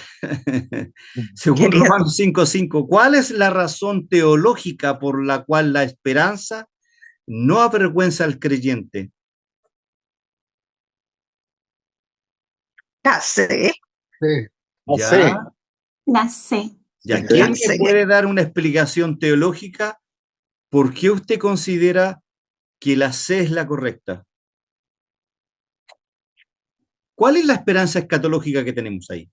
Según Romanos 5.5, ¿cuál es la razón teológica por la cual la esperanza no avergüenza al creyente? La C. ¿Ya? La C. ¿Ya quién me puede dar una explicación teológica por qué usted considera que la C es la correcta? ¿Cuál es la esperanza escatológica que tenemos ahí?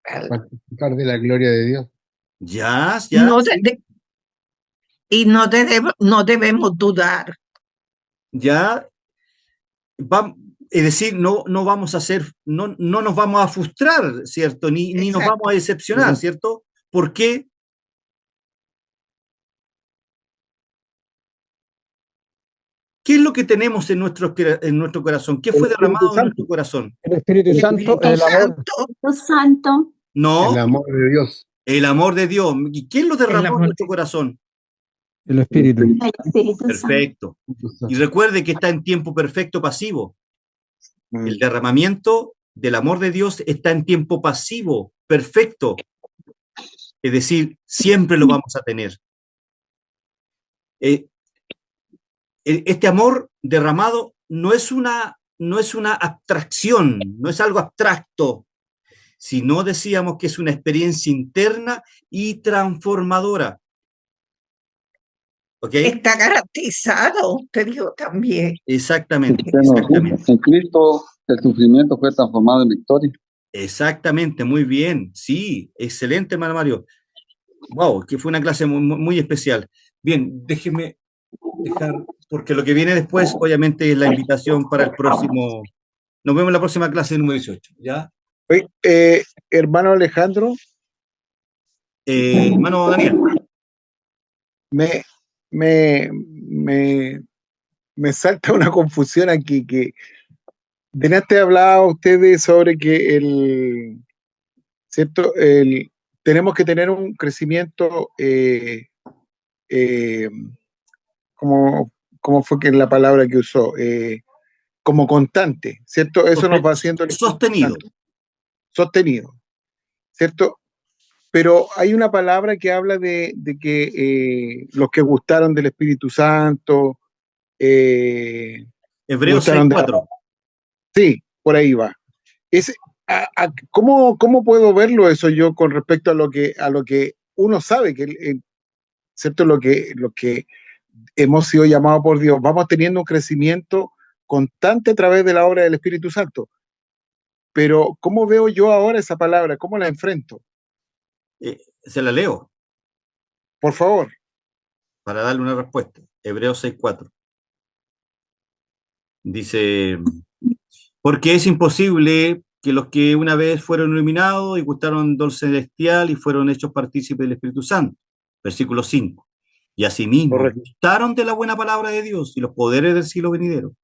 Participar de la gloria de Dios. Ya. Y no debemos dudar. Ya. Es decir, no vamos a no nos vamos a frustrar, ¿cierto? Ni nos vamos a decepcionar, ¿cierto? ¿Por qué? ¿Qué es lo que tenemos en nuestro corazón? ¿Qué fue derramado en nuestro corazón? El Espíritu Santo, el amor. Santo. No. El amor de Dios. El amor de Dios. ¿Y quién lo derramó en nuestro corazón? El Espíritu. El Espíritu Perfecto. Y recuerde que está en tiempo perfecto pasivo. El derramamiento del amor de Dios está en tiempo pasivo, perfecto. Es decir, siempre lo vamos a tener. Este amor derramado no es una abstracción, no es algo abstracto, sino decíamos que es una experiencia interna y transformadora. ¿Ok? Está garantizado, te digo también. Exactamente, Cristiano, exactamente. en Cristo el sufrimiento fue transformado en victoria. Exactamente, muy bien. Sí, excelente, hermano Mario. Wow, que fue una clase muy especial. Bien, déjeme dejar, porque lo que viene después, obviamente, es la invitación para el próximo. Nos vemos en la próxima clase número 18, ¿ya? Oye, hermano Alejandro, Hermano Daniel. me, me, me, me salta una confusión aquí, que delante hablaba ustedes sobre que ¿cierto? Tenemos que tener un crecimiento, eh, ¿cómo fue que la palabra que usó? Como constante, ¿cierto? Eso nos va haciendo el Espíritu Sostenido. Santo, sostenido, ¿cierto? Pero hay una palabra que habla de que los que gustaron del Espíritu Santo, Hebreos gustaron de la... 6:4. Sí, por ahí va. Es, ¿cómo puedo verlo eso yo con respecto a lo que uno sabe que ¿cierto? Lo que hemos sido llamados por Dios. Vamos teniendo un crecimiento constante a través de la obra del Espíritu Santo. Pero, ¿cómo veo yo ahora esa palabra? ¿Cómo la enfrento? Se la leo Por favor. para darle una respuesta. Hebreos 6:4. Dice, porque es imposible que los que una vez fueron iluminados y gustaron del celestial y fueron hechos partícipes del Espíritu Santo. Versículo 5. Y asimismo Correcto. gustaron de la buena palabra de Dios y los poderes del siglo venidero.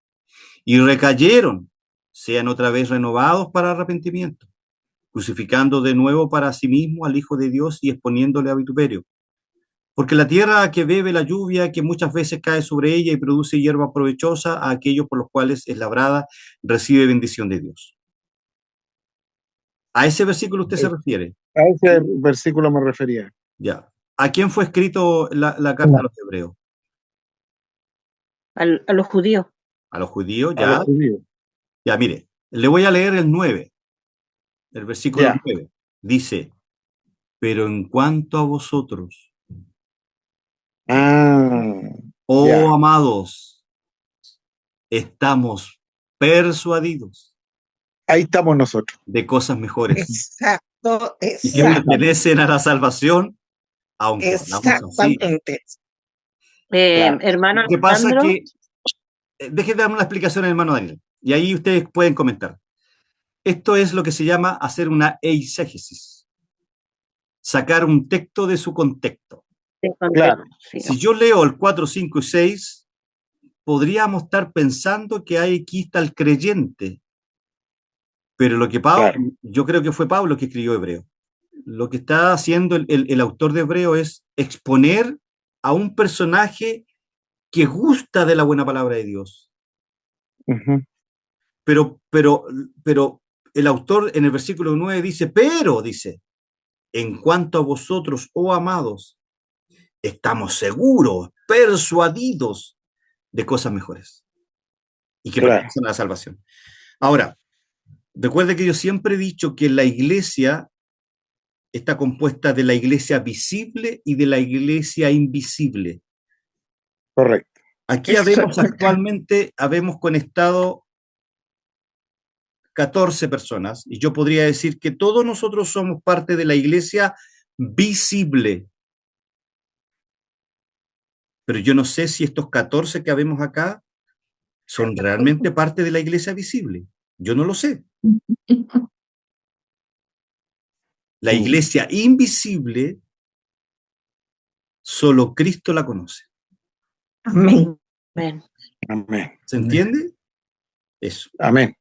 Y recayeron, sean otra vez renovados para arrepentimiento, crucificando de nuevo para sí mismo al Hijo de Dios y exponiéndole a vituperio. Porque la tierra que bebe la lluvia, que muchas veces cae sobre ella y produce hierba provechosa, a aquellos por los cuales es labrada, recibe bendición de Dios. ¿A ese versículo usted se refiere? A ese versículo me refería. Ya. ¿A quién fue escrito la carta a los hebreos? A los judíos. A los judíos, A ya. los judíos. Ya, mire, le voy a leer el 9, el versículo Ya. 9. Dice, pero en cuanto a vosotros, oh Ya. amados, estamos persuadidos Ahí estamos nosotros. de cosas mejores Exacto, y que exacto, pertenecen a la salvación, aunque hablamos así. exactamente. Claro. Hermano Lo que pasa Alejandro, que, deje de darme una explicación, hermano Daniel, y ahí ustedes pueden comentar. Esto es lo que se llama hacer una eisegesis, sacar un texto de su contexto. de contexto, Claro. sí. Si yo leo el 4, 5 y 6, podríamos estar pensando que aquí está el creyente, pero lo que Pablo, Claro. yo creo que fue Pablo que escribió Hebreo. Lo que está haciendo el autor de Hebreo es exponer a un personaje que gusta de la buena palabra de Dios. Ujú. Pero el autor en el versículo 9 dice, pero dice, en cuanto a vosotros, oh amados, estamos seguros, persuadidos de cosas mejores y que Claro. pertenecen a la salvación. Ahora, recuerde que yo siempre he dicho que la iglesia está compuesta de la iglesia visible y de la iglesia invisible. Correcto. Aquí Eso habemos es verdad. actualmente, habemos conectado 14 personas y yo podría decir que todos nosotros somos parte de la iglesia visible. Pero yo no sé si estos 14 que habemos acá son realmente parte de la iglesia visible. Yo no lo sé. La iglesia invisible, solo Cristo la conoce. Amén. Amén. Amén. ¿Se entiende? Eso. Amén.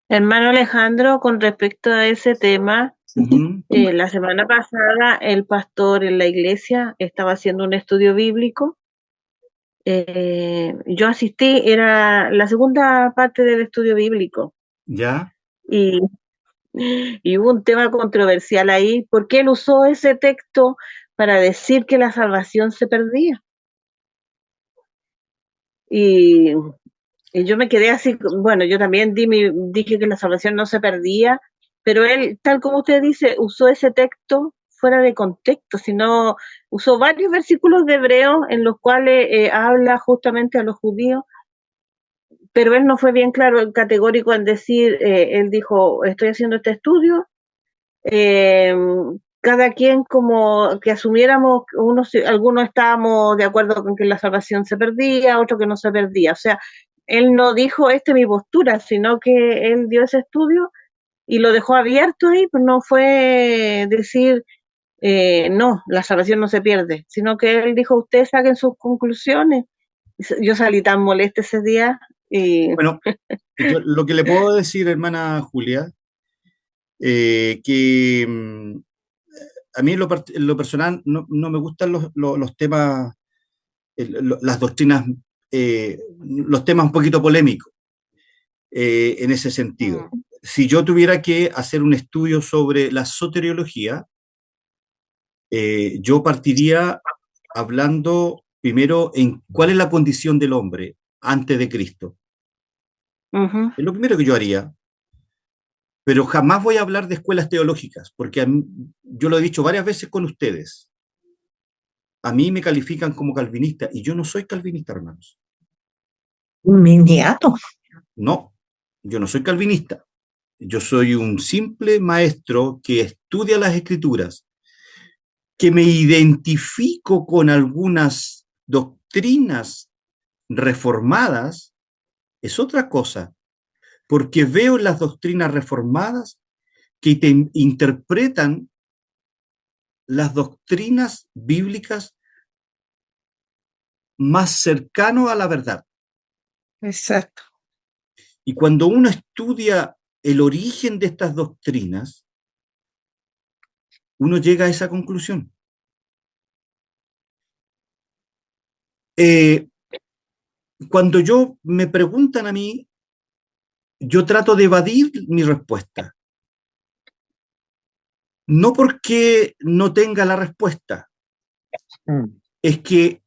Hermano Alejandro, con respecto a ese tema, Ujú. la semana pasada el pastor en la iglesia estaba haciendo un estudio bíblico. Yo asistí, era la segunda parte del estudio bíblico. ¿Ya? Y Y hubo un tema controversial ahí, porque él usó ese texto para decir que la salvación se perdía. Y, y yo me quedé así, bueno, yo también dije que la salvación no se perdía, pero él, tal como usted dice, usó ese texto fuera de contexto, sino usó varios versículos de Hebreo en los cuales habla justamente a los judíos, pero él no fue bien claro, categórico en decir, él dijo, estoy haciendo este estudio, cada quien como que asumiéramos, algunos estábamos de acuerdo con que la salvación se perdía, otros que no se perdía, o sea, él no dijo, esta es mi postura, sino que él dio ese estudio y lo dejó abierto ahí, pues no fue decir, no, la salvación no se pierde, sino que él dijo, ustedes saquen sus conclusiones. Yo salí tan molesta ese día y... Bueno, yo lo que le puedo decir, hermana Julia, que a mí en lo personal no me gustan los temas, las doctrinas, los temas un poquito polémicos en ese sentido. Si yo tuviera que hacer un estudio sobre la soteriología, yo partiría hablando primero en cuál es la condición del hombre antes de Cristo. Es lo primero que yo haría. Pero jamás voy a hablar de escuelas teológicas, porque yo lo he dicho varias veces con ustedes. A mí me califican como calvinista y yo no soy calvinista, hermanos. Inmediato. No, yo no soy calvinista. Yo soy un simple maestro que estudia las escrituras, que me identifico con algunas doctrinas reformadas, es otra cosa, porque veo las doctrinas reformadas que interpretan las doctrinas bíblicas más cercano a la verdad. Exacto. Y cuando uno estudia el origen de estas doctrinas, uno llega a esa conclusión. Cuando me preguntan a mí, yo trato de evadir mi respuesta. No porque no tenga la respuesta, es que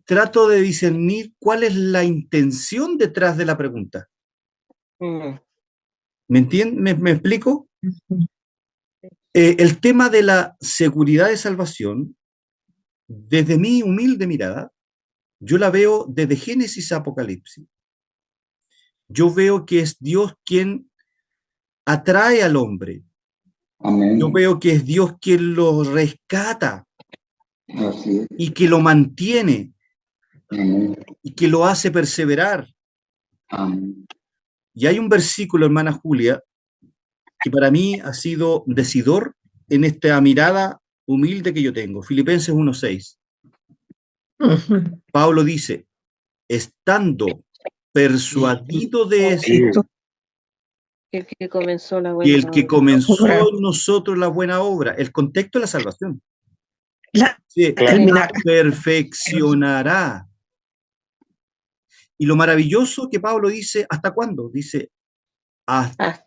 trato de discernir cuál es la intención detrás de la pregunta. ¿Me entienden? ¿Me explico? El tema de la seguridad de salvación, desde mi humilde mirada, yo la veo desde Génesis a Apocalipsis. Yo veo que es Dios quien atrae al hombre. Amén. Yo veo que es Dios quien lo rescata Así es. y que lo mantiene Amén. y que lo hace perseverar. Amén. Y hay un versículo, hermana Julia, que para mí ha sido decidor en esta mirada humilde que yo tengo. Filipenses 1:6. Pablo dice, estando persuadido de esto, El que comenzó la que buena el que obra. comenzó en nosotros la buena obra, el contexto de la salvación, se Terminar. perfeccionará. Y lo maravilloso que Pablo dice, ¿hasta cuándo? Dice, hasta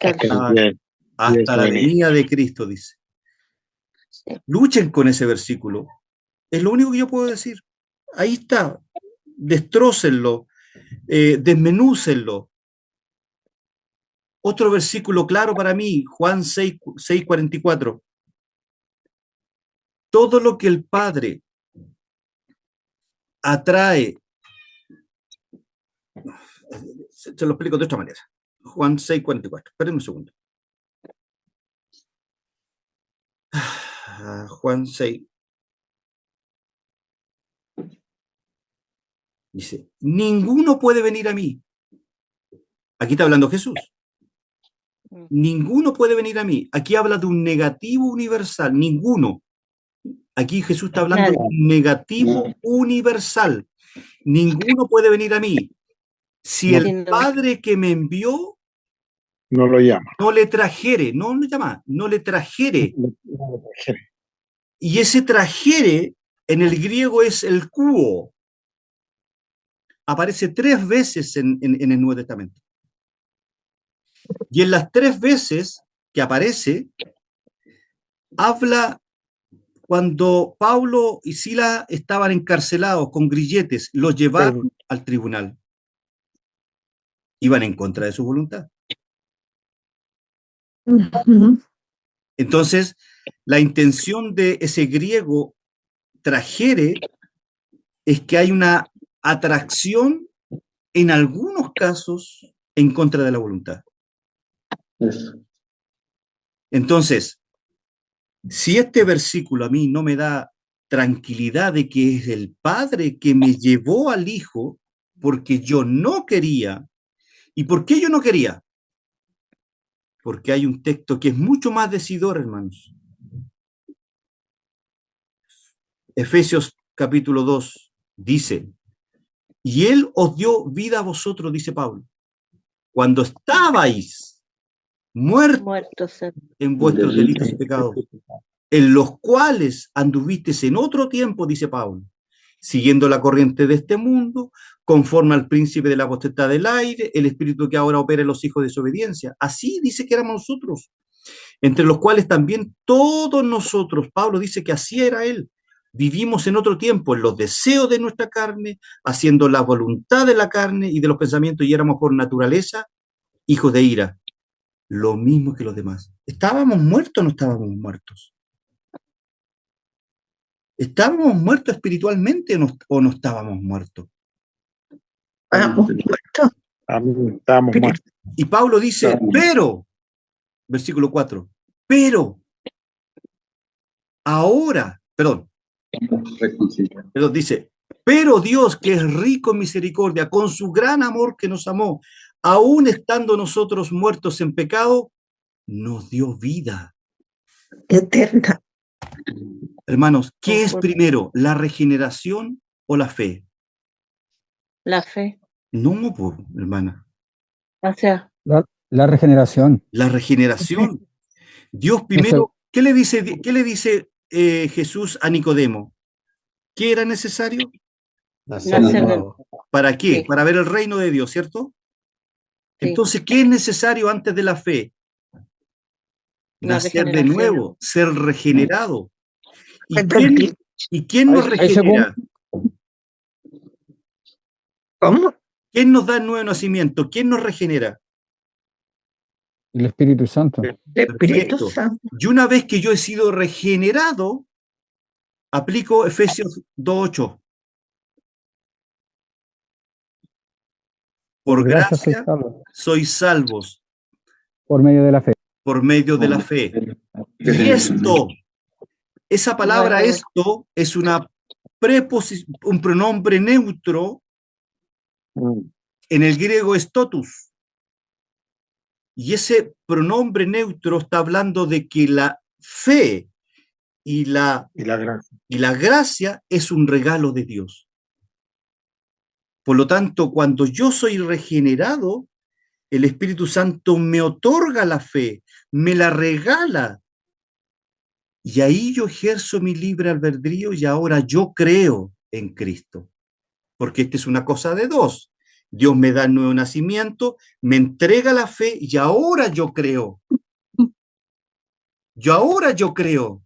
la venida de Cristo, dice. Luchen con ese versículo. Es lo único que yo puedo decir. Ahí está. Destrócenlo, desmenúcenlo. Otro versículo claro para mí, Juan 6:44. Todo lo que el Padre atrae, se lo explico de otra manera. Juan 6:44. Espérenme un segundo. Juan 6. Dice, ninguno puede venir a mí. Aquí está hablando Jesús. Ninguno puede venir a mí. Aquí habla de un negativo universal. Ninguno. Aquí Jesús está hablando de un negativo universal. Ninguno puede venir a mí. Si el Padre que me envió no lo llama. no le trajere, no lo llama, no le trajere. Y ese trajere en el griego es el cuo. Aparece 3 veces en el Nuevo Testamento. Y en las 3 veces que aparece habla cuando Pablo y Silas estaban encarcelados con grilletes, los llevaron al tribunal. Iban en contra de su voluntad. Entonces, la intención de ese griego trajere es que hay una atracción en algunos casos en contra de la voluntad. Eso. Entonces, si este versículo a mí no me da tranquilidad de que es el Padre que me llevó al Hijo porque yo no quería, ¿y por qué yo no quería? Porque hay un texto que es mucho más decidor, hermanos. Efesios capítulo 2 dice, y Él os dio vida a vosotros, dice Pablo, cuando estabais muertos en vuestros delitos y pecados, en los cuales anduvisteis en otro tiempo, dice Pablo, siguiendo la corriente de este mundo, conforme al príncipe de la potestad del aire, el espíritu que ahora opera en los hijos de desobediencia. Así dice que éramos nosotros, entre los cuales también todos nosotros, Pablo dice que así era él, vivimos en otro tiempo, en los deseos de nuestra carne, haciendo la voluntad de la carne y de los pensamientos, y éramos por naturaleza hijos de ira, lo mismo que los demás. ¿Estábamos muertos o no estábamos muertos? ¿Estábamos muertos espiritualmente o no estábamos muertos? Estábamos muertos. Estábamos muertos. Y Pablo dice, pero, versículo 4, pero, ahora, perdón, dice, pero Dios, que es rico en misericordia, con su gran amor que nos amó, aún estando nosotros muertos en pecado, nos dio vida Eterna. Hermanos, ¿qué es primero, la regeneración o la fe? La fe. No, pues, hermana. O sea, La regeneración. La regeneración. Dios primero, ¿qué le dice Jesús a Nicodemo? ¿Qué era necesario? nacer de nuevo. ¿Para qué? Sí. Para ver el reino de Dios, ¿cierto? Sí. Entonces, ¿qué es necesario antes de la fe? La Nacer de regeneración. nuevo, ser regenerado. ¿Y Repetir. quién nos Ahí según- regenera? ¿Cómo? ¿Quién nos da el nuevo nacimiento? ¿Quién nos regenera? El Espíritu Santo. El Espíritu Perfecto. Santo. Y una vez que yo he sido regenerado, aplico Efesios 2:8. Por gracia sois gracia salvos, sois salvos por medio de la fe. por medio de la fe. Y esto, esa palabra Bueno. esto es un pronombre neutro, en el griego es totus. Y ese pronombre neutro está hablando de que la fe y la gracia es un regalo de Dios. Por lo tanto, cuando yo soy regenerado, el Espíritu Santo me otorga la fe, me la regala. Y ahí yo ejerzo mi libre albedrío y ahora yo creo en Cristo. Porque esta es una cosa de dos. Dios me da el nuevo nacimiento, me entrega la fe y ahora yo creo. Ahora yo creo.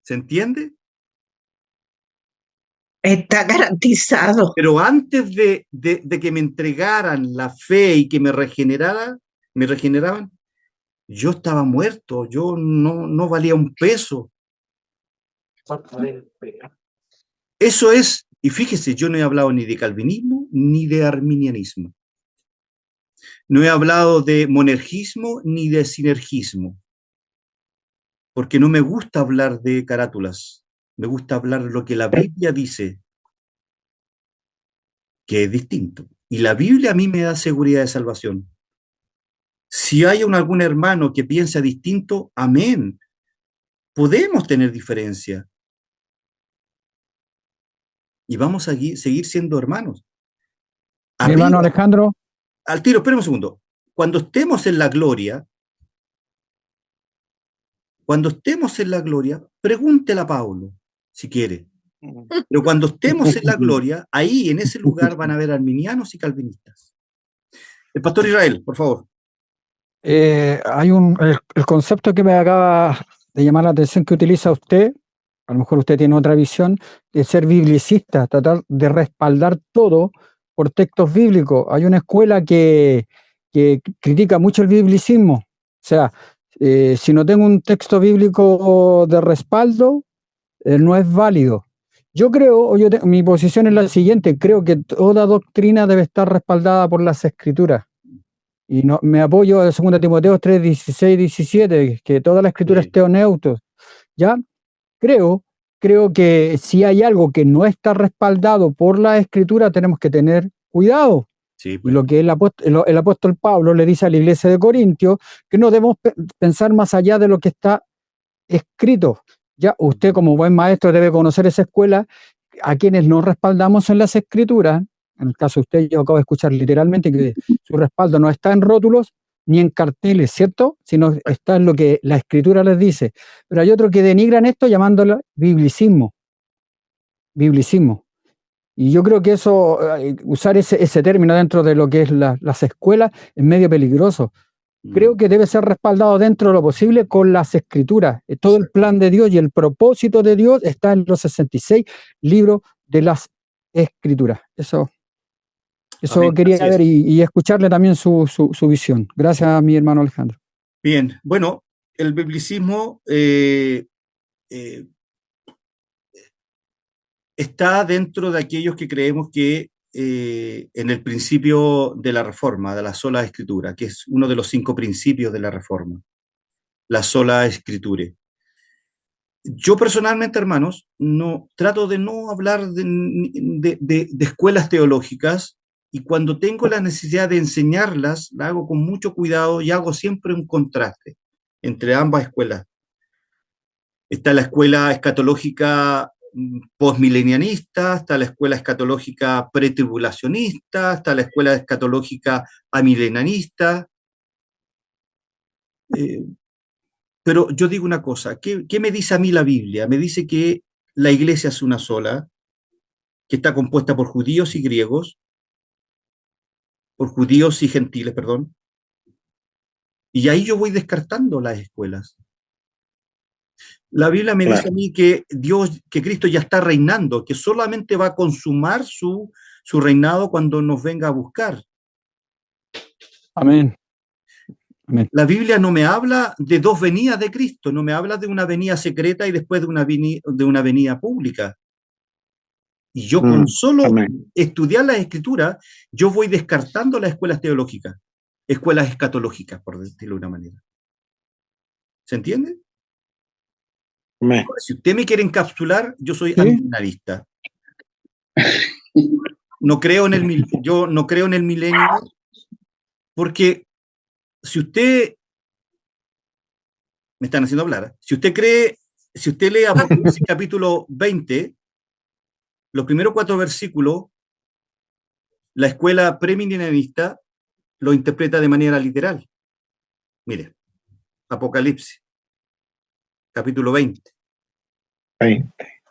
¿Se entiende? Está garantizado. Pero antes de que me entregaran la fe y que me regeneraban, yo estaba muerto, yo no valía un peso. Eso es, y fíjese, yo no he hablado ni de calvinismo ni de arminianismo. No he hablado de monergismo ni de sinergismo, porque no me gusta hablar de carátulas, me gusta hablar de lo que la Biblia dice, que es distinto. Y la Biblia a mí me da seguridad de salvación. Si hay algún hermano que piensa distinto, amén. Podemos tener diferencia. Y vamos a seguir siendo hermanos. Mi hermano Alejandro. Al tiro, espera un segundo. Cuando estemos en la gloria, pregúntele a Pablo, si quiere. Pero cuando estemos en la gloria, ahí, en ese lugar, van a haber arminianos y calvinistas. El pastor Israel, por favor. Hay el concepto que me acaba de llamar la atención que utiliza usted, a lo mejor usted tiene otra visión, de ser biblicista, tratar de respaldar todo por textos bíblicos. Hay una escuela que critica mucho el biblicismo. O sea, si no tengo un texto bíblico de respaldo, no es válido. Yo creo, mi posición es la siguiente, creo que toda doctrina debe estar respaldada por las Escrituras. Y no, me apoyo a 2 Timoteo 3, 16, 17, que toda la Escritura es teoneutos. ¿Ya? Creo que si hay algo que no está respaldado por la Escritura, tenemos que tener cuidado. Sí, pues. Y lo que el apóstol Pablo le dice a la iglesia de Corintios, que no debemos pensar más allá de lo que está escrito. Ya usted como buen maestro debe conocer esa escuela, a quienes no respaldamos en las Escrituras. En el caso de usted, yo acabo de escuchar literalmente que su respaldo no está en rótulos ni en carteles, ¿cierto? Sino está en lo que la Escritura les dice. Pero hay otros que denigran esto llamándolo biblicismo. Biblicismo. Y yo creo que eso, usar ese término dentro de lo que es las escuelas es medio peligroso. Creo que debe ser respaldado dentro de lo posible con las Escrituras. Todo el plan de Dios y el propósito de Dios está en los 66 libros de las Escrituras. Eso Amén. quería Así es. ver y escucharle también su visión. Gracias a mi hermano Alejandro. Bien, bueno, el biblicismo está dentro de aquellos que creemos que en el principio de la Reforma, de la sola Escritura, que es uno de los 5 principios de la Reforma, la sola Escritura. Yo personalmente, hermanos, no trato de no hablar de escuelas teológicas, y cuando tengo la necesidad de enseñarlas, la hago con mucho cuidado y hago siempre un contraste entre ambas escuelas. Está la escuela escatológica postmilenianista, está la escuela escatológica pretribulacionista, está la escuela escatológica amilenanista. Pero yo digo una cosa, ¿qué me dice a mí la Biblia? Me dice que la iglesia es una sola, que está compuesta por judíos y griegos, por judíos y gentiles, perdón. Y ahí yo voy descartando las escuelas. La Biblia me dice a mí que que Cristo ya está reinando, que solamente va a consumar su reinado cuando nos venga a buscar. Amén. Amén. La Biblia no me habla de 2 venidas de Cristo, no me habla de una venida secreta y después de una venida pública. Y yo con solo estudiar la Escritura, yo voy descartando las escuelas teológicas, escuelas escatológicas, por decirlo de una manera. ¿Se entiende? Si usted me quiere encapsular, yo soy amilenarista. Yo no creo en el milenio, porque si usted, me están haciendo hablar, si usted lee Apocalipsis capítulo 20, los primeros 4 versículos, la escuela premilenarista lo interpreta de manera literal. Mire, Apocalipsis capítulo 20.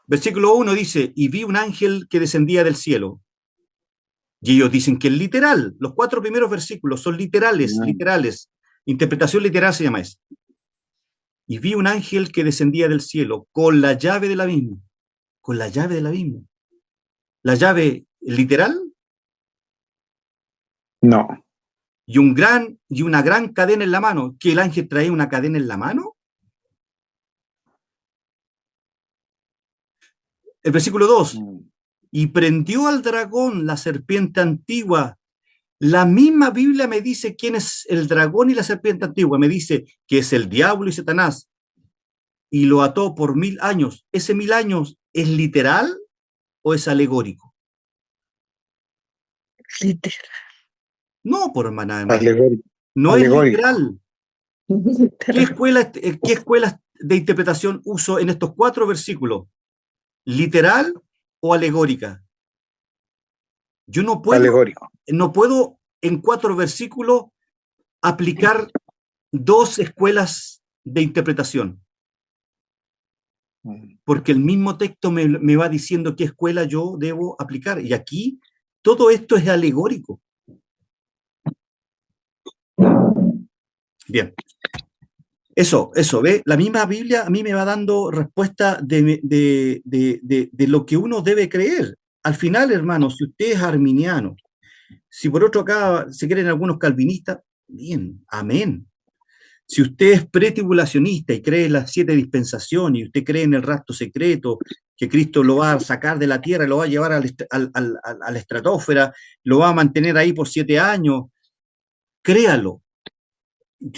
Versículo 1 dice, y vi un ángel que descendía del cielo. Y ellos dicen que es literal. Los 4 primeros versículos son literales. Interpretación literal se llama eso. Y vi un ángel que descendía del cielo con la llave del abismo. Con la llave del abismo. ¿La llave literal? No. Y una gran cadena en la mano. ¿Que el ángel traía una cadena en la mano? El versículo 2. Y prendió al dragón, la serpiente antigua. La misma Biblia me dice quién es el dragón y la serpiente antigua. Me dice que es el diablo y Satanás. Y lo ató por 1000 años. ¿Ese 1000 años es literal o es alegórico? Literal. No, por hermana. Alegórico. No Alegórico. es literal. ¿Qué escuelas de interpretación uso en estos 4 versículos? ¿Literal o alegórica? Yo no puedo en 4 versículos aplicar 2 escuelas de interpretación, porque el mismo texto me va diciendo qué escuela yo debo aplicar, y aquí todo esto es alegórico. Bien. Eso, ¿ve? La misma Biblia a mí me va dando respuesta de lo que uno debe creer. Al final, hermano, si usted es arminiano, si por otro acá se creen algunos calvinistas, bien, amén. Si usted es pretribulacionista y cree en las 7 dispensaciones, y usted cree en el rapto secreto, que Cristo lo va a sacar de la tierra, lo va a llevar a la estratosfera, lo va a mantener ahí por 7 años, créalo.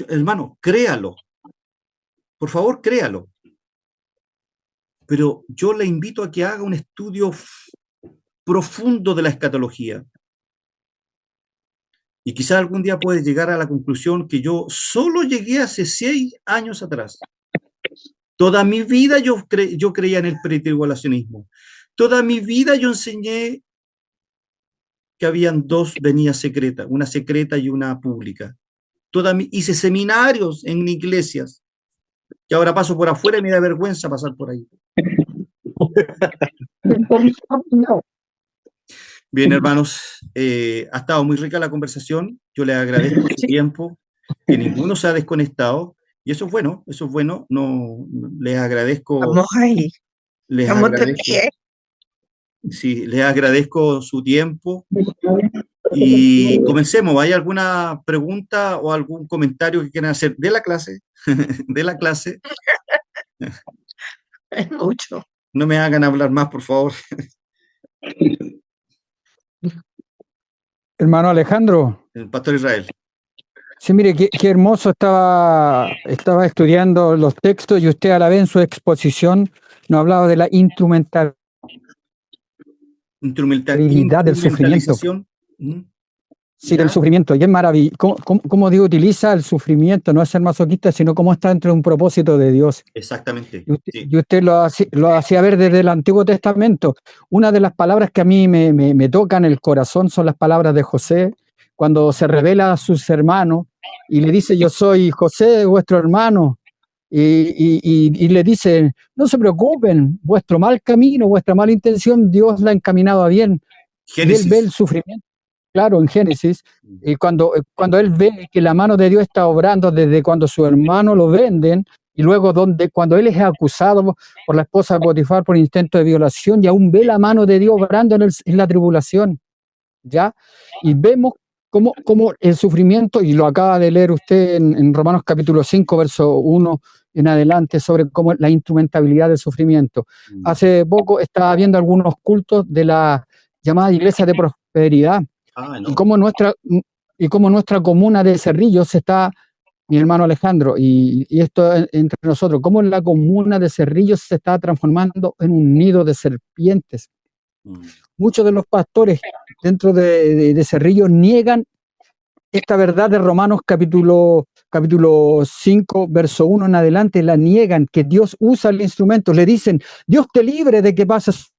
Hermano, créalo. Por favor, créalo. Pero yo le invito a que haga un estudio profundo de la escatología. Y quizás algún día puede llegar a la conclusión que yo solo llegué hace 6 años atrás. Toda mi vida yo creía en el pretribulacionismo. Toda mi vida yo enseñé que habían 2 venidas secretas, una secreta y una pública. Hice seminarios en iglesias, que ahora paso por afuera y me da vergüenza pasar por ahí. Bien, hermanos, ha estado muy rica la conversación. Yo les agradezco su tiempo, que ninguno se ha desconectado. Y eso es bueno. No, les agradezco. Estamos ahí. Les Estamos de agradezco. pie. Sí, les agradezco su tiempo. Y comencemos. ¿Hay alguna pregunta o algún comentario que quieran hacer de la clase? De la clase. Es mucho. No me hagan hablar más, por favor. Hermano Alejandro. El pastor Israel. Sí, mire, qué hermoso estaba estudiando los textos y usted a la vez en su exposición nos hablaba de la instrumentabilidad del sufrimiento. Sí, del sufrimiento. Y es maravilloso. ¿Cómo Dios utiliza el sufrimiento? No es ser masoquista, sino cómo está dentro de un propósito de Dios. Exactamente. Y usted lo hacía ver desde el Antiguo Testamento. Una de las palabras que a mí me tocan el corazón son las palabras de José, cuando se revela a sus hermanos y le dice: yo soy José, vuestro hermano. Y le dice: no se preocupen, vuestro mal camino, vuestra mala intención, Dios la ha encaminado a bien. Génesis. Y él ve el sufrimiento. Claro, en Génesis, y cuando él ve que la mano de Dios está obrando desde cuando su hermano lo venden, y luego cuando él es acusado por la esposa de Potifar por intento de violación, y aún ve la mano de Dios obrando en la tribulación, ¿ya? Y vemos cómo el sufrimiento, y lo acaba de leer usted en Romanos capítulo 5, verso 1 en adelante, sobre cómo la instrumentabilidad del sufrimiento. Hace poco estaba viendo algunos cultos de la llamada Iglesia de Prosperidad, y cómo nuestra comuna de Cerrillos está, mi hermano Alejandro, y esto entre nosotros, cómo la comuna de Cerrillos se está transformando en un nido de serpientes. Muchos de los pastores dentro de Cerrillos niegan esta verdad de Romanos capítulo 5, verso 1 en adelante, la niegan, que Dios usa el instrumento, le dicen: Dios te libre de que pases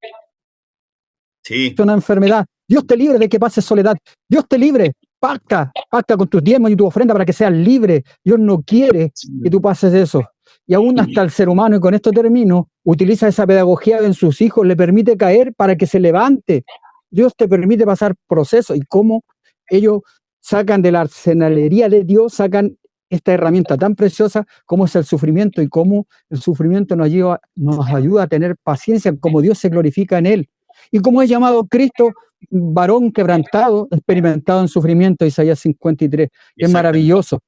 una enfermedad, Dios te libre de que pases soledad, Dios te libre, pacta con tus diezmos y tu ofrenda para que seas libre. Dios no quiere que tú pases eso. Y aún hasta el ser humano, y con esto termino, utiliza esa pedagogía en sus hijos, le permite caer para que se levante. Dios te permite pasar procesos, y cómo ellos sacan de la arsenalería de Dios, sacan esta herramienta tan preciosa como es el sufrimiento, y cómo el sufrimiento nos ayuda a tener paciencia, como Dios se glorifica en él. Y como es llamado Cristo, varón quebrantado, experimentado en sufrimiento, Isaías 53, que es maravilloso.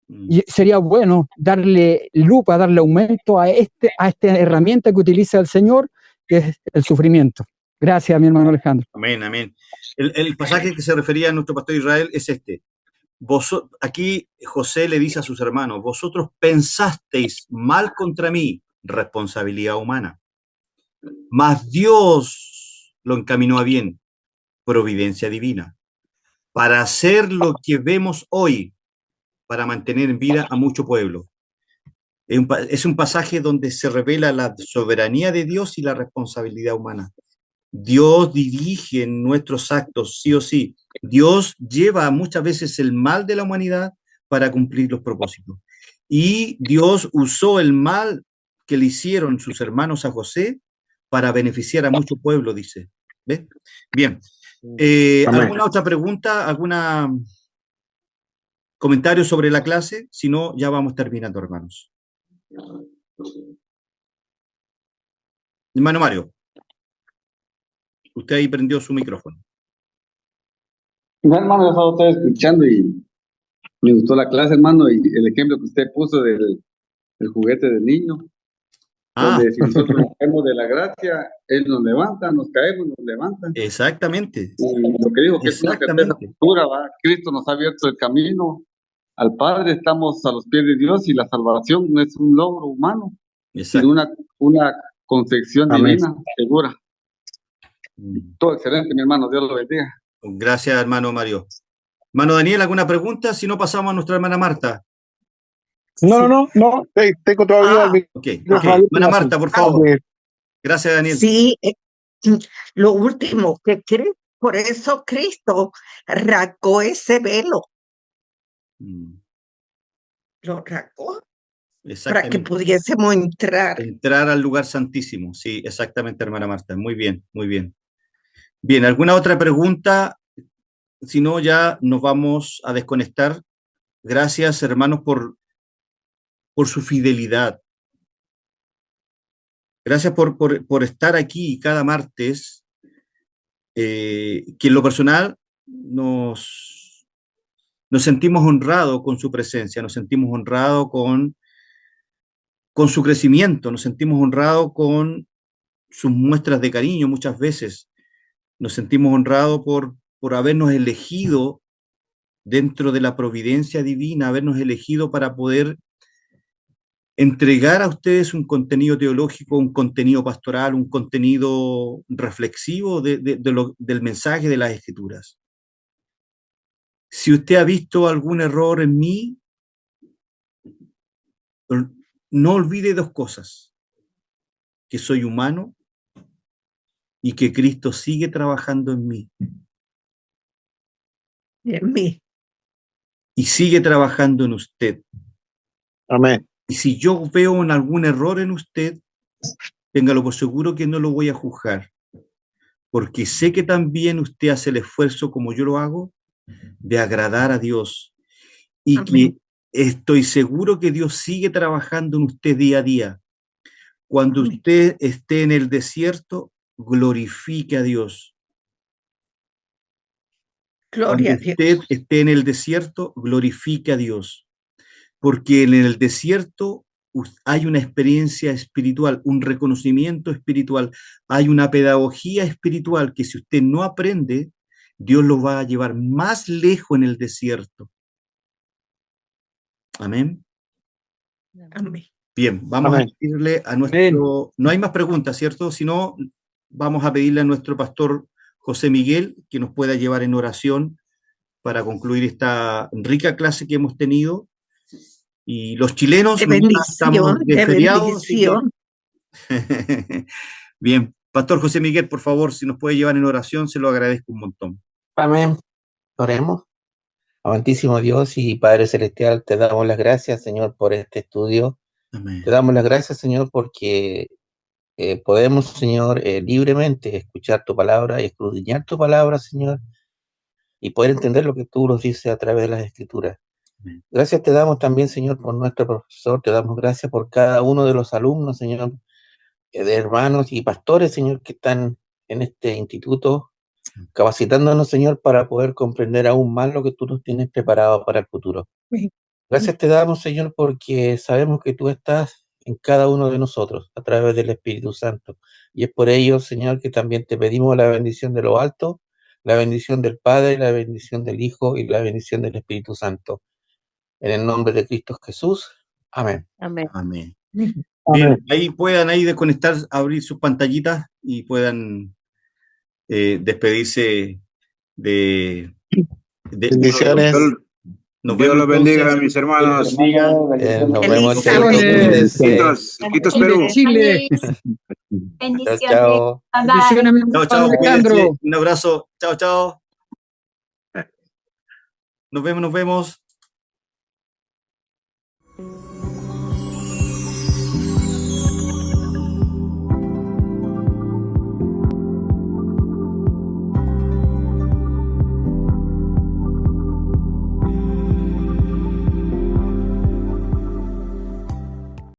Y sería bueno darle lupa, darle aumento a esta herramienta que utiliza el Señor, que es el sufrimiento. Gracias, mi hermano Alejandro. Amén, amén. El pasaje que se refería a nuestro pastor Israel es este. Aquí José le dice a sus hermanos: vosotros pensasteis mal contra mí, responsabilidad humana, mas Dios lo encaminó a bien, providencia divina, para hacer lo que vemos hoy, para mantener en vida a mucho pueblo. Es un pasaje donde se revela la soberanía de Dios y la responsabilidad humana. Dios dirige nuestros actos, sí o sí. Dios lleva muchas veces el mal de la humanidad para cumplir los propósitos. Y Dios usó el mal que le hicieron sus hermanos a José para beneficiar a mucho pueblo, dice. ¿Ves? Bien. ¿Alguna otra pregunta? ¿Alguna comentarios sobre la clase, si no, ya vamos terminando, hermanos. Hermano Mario, usted ahí prendió su micrófono. No, hermano, yo estaba todo escuchando y me gustó la clase, hermano, y el ejemplo que usted puso del juguete del niño, donde si nosotros nos caemos de la gracia, Él nos levanta, nos caemos, nos levanta. Exactamente. Y lo que dijo que es una certeza futura, ¿va? Cristo nos ha abierto el camino al Padre, estamos a los pies de Dios y la salvación no es un logro humano, sino una concepción divina, segura. Todo excelente, mi hermano, Dios lo bendiga. Gracias, hermano Mario. Hermano Daniel, ¿alguna pregunta? Si no, pasamos a nuestra hermana Marta. No, tengo todavía Ok. Hermana Marta, por favor. Gracias, Daniel. Sí, lo último que por eso Cristo rasgó ese velo. Lo rasgó para que pudiésemos entrar. Entrar al lugar santísimo. Sí, exactamente, hermana Marta. Muy bien, muy bien. Bien, ¿alguna otra pregunta? Si no, ya nos vamos a desconectar. Gracias, hermanos, por su fidelidad. Gracias por estar aquí cada martes, que en lo personal nos sentimos honrados con su presencia, nos sentimos honrados con su crecimiento, nos sentimos honrados con sus muestras de cariño muchas veces, nos sentimos honrados por habernos elegido dentro de la providencia divina, habernos elegido para poder entregar a ustedes un contenido teológico, un contenido pastoral, un contenido reflexivo del mensaje de las Escrituras. Si usted ha visto algún error en mí, no olvide dos cosas: que soy humano y que Cristo sigue trabajando en mí. En mí. Y sigue trabajando en usted. Amén. Y si yo veo algún error en usted, téngalo por seguro que no lo voy a juzgar, porque sé que también usted hace el esfuerzo, como yo lo hago, de agradar a Dios, y que estoy seguro que Dios sigue trabajando en usted día a día. Cuando usted esté en el desierto, glorifique a Dios. Gloria a Cuando Dios. usted esté en el desierto, glorifique a Dios, porque en el desierto hay una experiencia espiritual, un reconocimiento espiritual, hay una pedagogía espiritual que si usted no aprende, Dios lo va a llevar más lejos en el desierto. Amén. Amén. Bien, vamos a pedirle a nuestro... No hay más preguntas, ¿cierto? Si no, vamos a pedirle a nuestro pastor José Miguel que nos pueda llevar en oración para concluir esta rica clase que hemos tenido. Y los chilenos estamos de feriado, así que... Bien, pastor José Miguel, por favor, si nos puede llevar en oración, se lo agradezco un montón. Amén. Oremos. Amantísimo Dios y Padre Celestial, te damos las gracias, Señor, por este estudio. Amén. Te damos las gracias, Señor, porque podemos, Señor, libremente escuchar tu palabra y escudriñar tu palabra, Señor, y poder entender lo que tú nos dices a través de las Escrituras. Amén. Gracias te damos también, Señor, por nuestro profesor. Te damos gracias por cada uno de los alumnos, Señor, de hermanos y pastores, Señor, que están en este instituto, capacitándonos, Señor, para poder comprender aún más lo que tú nos tienes preparado para el futuro. Gracias te damos, Señor, porque sabemos que tú estás en cada uno de nosotros a través del Espíritu Santo. Y es por ello, Señor, que también te pedimos la bendición de lo alto, la bendición del Padre, la bendición del Hijo y la bendición del Espíritu Santo. En el nombre de Cristo Jesús. Amén. Amén. Amén. Bien, ahí puedan desconectar, abrir sus pantallitas y puedan despedirse de bendiciones. Dios los bendiga, mis hermanos. Nos vemos. Besitos, Perú. Chile. Bendiciones. Chao. Bendiciones, mi Chao, hermano chao. Alejandro. Un abrazo. Chao, chao. Nos vemos.